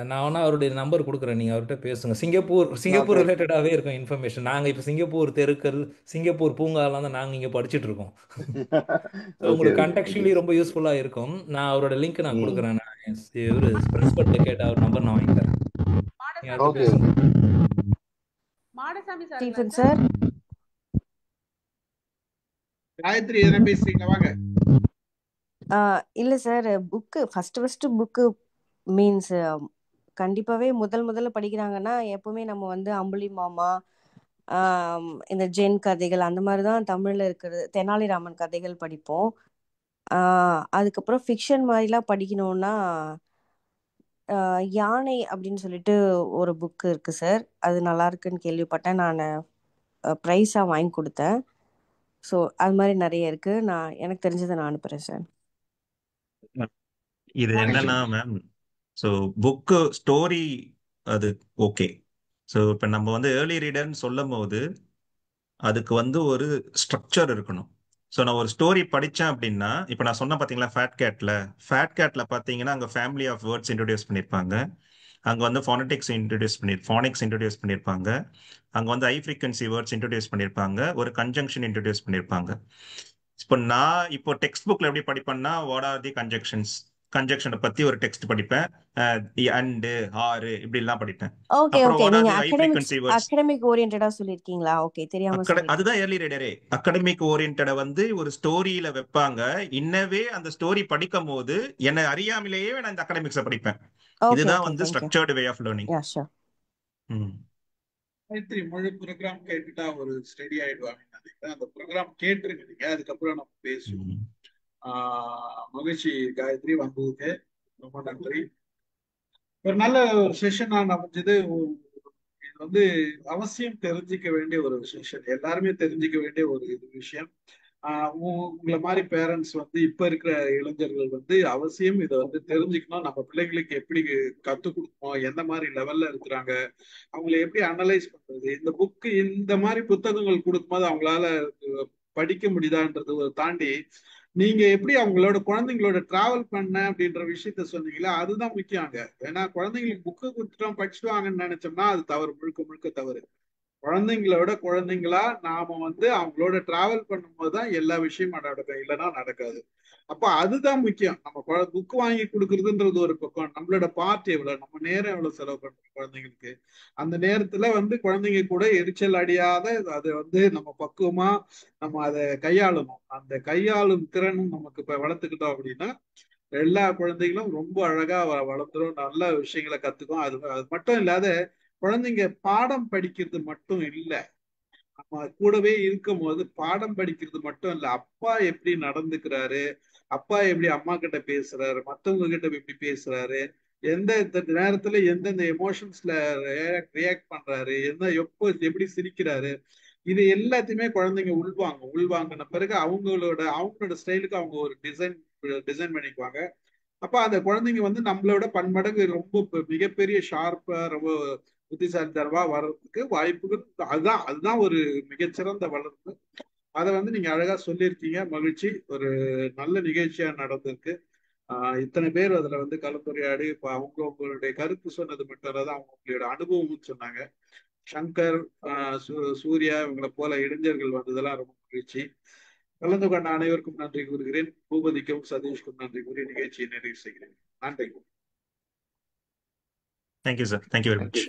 நான் வேணா அவருடைய நம்பர் கொடுக்குறேன், நீங்கள் அவர்கிட்ட பேசுங்க. சிங்கப்பூர் ஓகே ரிலேட்டடாகவே இருக்கும் இன்ஃபர்மேஷன். நாங்கள் இப்போ சிங்கப்பூர் தெருக்கள், சிங்கப்பூர் பூங்காலாம் தான் நாங்கள் இங்கே படிச்சுட்டு இருக்கோம். ஸோ ஓகே உங்களுக்கு ஓகே கண்டெக்சுவலி ரொம்ப யூஸ்ஃபுல்லாக இருக்கும். நான் அவரோட லிங்க் நான் ம் கொடுக்குறேன். நான் இவர் பிரின்சிபல்கிட்ட கேட்ட அவர் நம்பர் நான் வாங்கி தரேன், நீங்கள் அவர்கிட்ட ஓகே பேசுங்க. Madasamy sir Stephen sir. Gayathri எதனா பேசுறீங்களா? வாங்க. இல்ல சார், ஃபர்ஸ்ட் புக்கு மீன்ஸ் கண்டிப்பாவே முதல்ல படிக்கிறாங்கன்னா எப்பவுமே நம்ம வந்து அம்புலி மாமா, இந்த ஜென் கதைகள் அந்த மாதிரி தான் தமிழ்ல இருக்கிறது. தெனாலிராமன் கதைகள் படிப்போம். அதுக்கப்புறம் ஃபிக்ஷன் மாதிரிலாம் படிக்கணும்னா யானை அப்படின்னு சொல்லிட்டு ஒரு புக்கு இருக்கு சார். அது நல்லா இருக்குன்னு கேள்விப்பட்டேன், நான் ப்ரைஸா வாங்கி கொடுத்தேன். ஸோ அது மாதிரி நிறைய இருக்கு. எனக்கு தெரிஞ்சதை நான் அனுப்புறேன் சார். இது தேங்க்யூ. என்னன்னா மேம், ஸோ புக்கு ஸ்டோரி அது ஓகே. ஸோ இப்போ நம்ம வந்து ஏர்லி ரீடர்னு சொல்லும் போது அதுக்கு வந்து ஒரு ஸ்ட்ரக்சர் இருக்கணும். ஸோ நான் ஒரு ஸ்டோரி படித்தேன் அப்படின்னா, இப்போ நான் சொன்னேன் பார்த்தீங்களா, ஃபேட் கேட்டில் பார்த்தீங்கன்னா அங்கே ஃபேமிலி ஆஃப் வேர்ட்ஸ் இன்ட்ரடியூஸ் பண்ணியிருப்பாங்க, அங்கே வந்து ஃபானிக்ஸ் இன்ட்ரடியூஸ் பண்ணியிருப்பாங்க, அங்கே வந்து ஹை ஃப்ரீக்வன்சி வேர்ட்ஸ் இன்ட்ரடியூஸ் பண்ணியிருப்பாங்க, ஒரு கன்ஜங்ஷன் இன்ட்ரடியூஸ் பண்ணியிருப்பாங்க. இப்போ நான் இப்போ டெக்ஸ்ட் புக்கில் எப்படி படிப்பேன்னா, வாட் ஆர் தி கன்ஜங்ஷனை பற்றி ஒரு டெக்ஸ்ட் படிப்பேன், அண்டு ஆறு இப்படிலாம் படிப்பேன். ஓகே அப்புறம் ஓகே. வாட் ஆர் நீங்க the high frequency words, academic ஓரியன்டா சொல்லியிருக்கீங்களா? ஓகே, தெரியாம சொல்லிட்டேன். அதுதான் ஏர்லி ரீடரே. அகடமிக் ஓரியன்டை வந்து ஒரு ஸ்டோரியில வைப்பாங்க. இன்னவே அந்த ஸ்டோரி படிக்கும் போது என்னை அறியாமலேயே நான் இந்த அகடமிக்ஸை படிப்பேன். ஓகே இதுதான் ஓகே, வந்து thank you. Structured way of learning. Yeah sure. Gayathri முழு ப்ரோக்ராம் கேட்டுட்டா ஒரு ஸ்டடி ஆயிடுவாங்கன்னு நினைக்கிறேன். அந்த ப்ரோக்ராம் கேட்டுருங்க நீங்க, அதுக்கப்புறம் நம்ம பேசுவோம். மகிழ்ச்சி காயத்ரி வந்ததுக்கு ரொம்ப நன்றி. ஒரு நல்ல ஒரு செஷன் அமைஞ்சது. இது வந்து அவசியம் தெரிஞ்சுக்க வேண்டிய ஒரு செஷன், எல்லாருமே தெரிஞ்சுக்க வேண்டிய ஒரு விஷயம். உங்களை மாதிரி பேரண்ட்ஸ் வந்து இப்ப இருக்கிற இளைஞர்கள் வந்து அவசியம் இதை வந்து தெரிஞ்சுக்கணும். நம்ம பிள்ளைங்களுக்கு எப்படி கத்துக் கொடுக்கணும், எந்த மாதிரி லெவல்ல இருக்கிறாங்க, அவங்களை எப்படி அனலைஸ் பண்றது, இந்த புக்கு இந்த மாதிரி புத்தகங்கள் கொடுக்கும்போது அவங்களால படிக்க முடியுதான்றது தாண்டி நீங்க எப்படி அவங்களோட குழந்தைங்களோட டிராவல் பண்ண அப்படின்ற விஷயத்த சொன்னீங்களா, அதுதான் முக்கியங்க. ஏன்னா குழந்தைங்களுக்கு புக்கு கொடுத்துட்டோம் படிச்சுடுவாங்கன்னு நினைச்சோம்னா அது தவறு, முழுக்க தவறு. குழந்தைங்களா நாம வந்து அவங்களோட டிராவல் பண்ணும்போது தான் எல்லா விஷயமும் நடக்கும், இல்லைன்னா நடக்காது. அப்ப அதுதான் முக்கியம். நம்ம புக்கு வாங்கி கொடுக்கறதுன்றது ஒரு பக்கம், நம்மளோட பார்ட் எவ்வளவு, நம்ம நேரம் எவ்வளவு செலவு பண்றோம் குழந்தைங்களுக்கு, அந்த நேரத்துல வந்து குழந்தைங்க கூட எரிச்சல் அடியாத அதை வந்து நம்ம பக்குவமா நம்ம அதை கையாளணும். அந்த கையாளும் திறனும் நமக்கு இப்ப வளர்த்துக்கிட்டோம் அப்படின்னா எல்லா குழந்தைகளும் ரொம்ப அழகா வளர்ந்துரும், நல்ல விஷயங்களை கத்துக்கும். அது மட்டும் இல்லாத குழந்தைங்க பாடம் படிக்கிறது மட்டும் இல்லை, நம்ம கூடவே இருக்கும் போது பாடம் படிக்கிறது மட்டும் இல்ல, அப்பா எப்படி நடந்துக்கிறாரு, அப்பா எப்படி அம்மா கிட்ட பேசுறாரு, மத்தவங்க கிட்ட எப்படி பேசுறாரு, எந்த நேரத்துல எந்தெந்த எமோஷன்ஸ்ல ரியாக்ட் பண்றாரு, எப்போ எப்படி சிரிக்கிறாரு, இது எல்லாத்தையுமே குழந்தைங்க உள்வாங்கின பிறகு அவங்களோட ஸ்டைலுக்கு அவங்க ஒரு டிசைன் பண்ணிக்குவாங்க. அப்ப அந்த குழந்தைங்க வந்து நம்மளோட பன்மடங்கு ரொம்ப மிகப்பெரிய ஷார்ப்பா ரொம்ப புத்திசாலித்தனமா வர்றதுக்கு வாய்ப்புகள் அதுதான் ஒரு மிகச்சிறந்த வளர்ப்பு. அதை வந்து நீங்க அழகா சொல்லியிருக்கீங்க. மகிழ்ச்சி. ஒரு நல்ல நிகழ்ச்சியா நடந்திருக்கு. இத்தனை பேர் அதுல வந்து கலந்துரையாடி இப்ப அவங்களுடைய கருத்து சொன்னது மட்டும் இல்லாத அவங்களுடைய அனுபவமும் சொன்னாங்க. சங்கர், சூர்யா இவங்களை போல இளைஞர்கள் வந்ததெல்லாம் ரொம்ப மகிழ்ச்சி. கலந்து கொண்ட அனைவருக்கும் நன்றி கூறுகிறேன். பூபதிக்கும் சதீஷ்க்கும் நன்றி கூறி நிகழ்ச்சியை நிறைவு செய்கிறேன். நன்றி. Thank you sir. Thank you very much.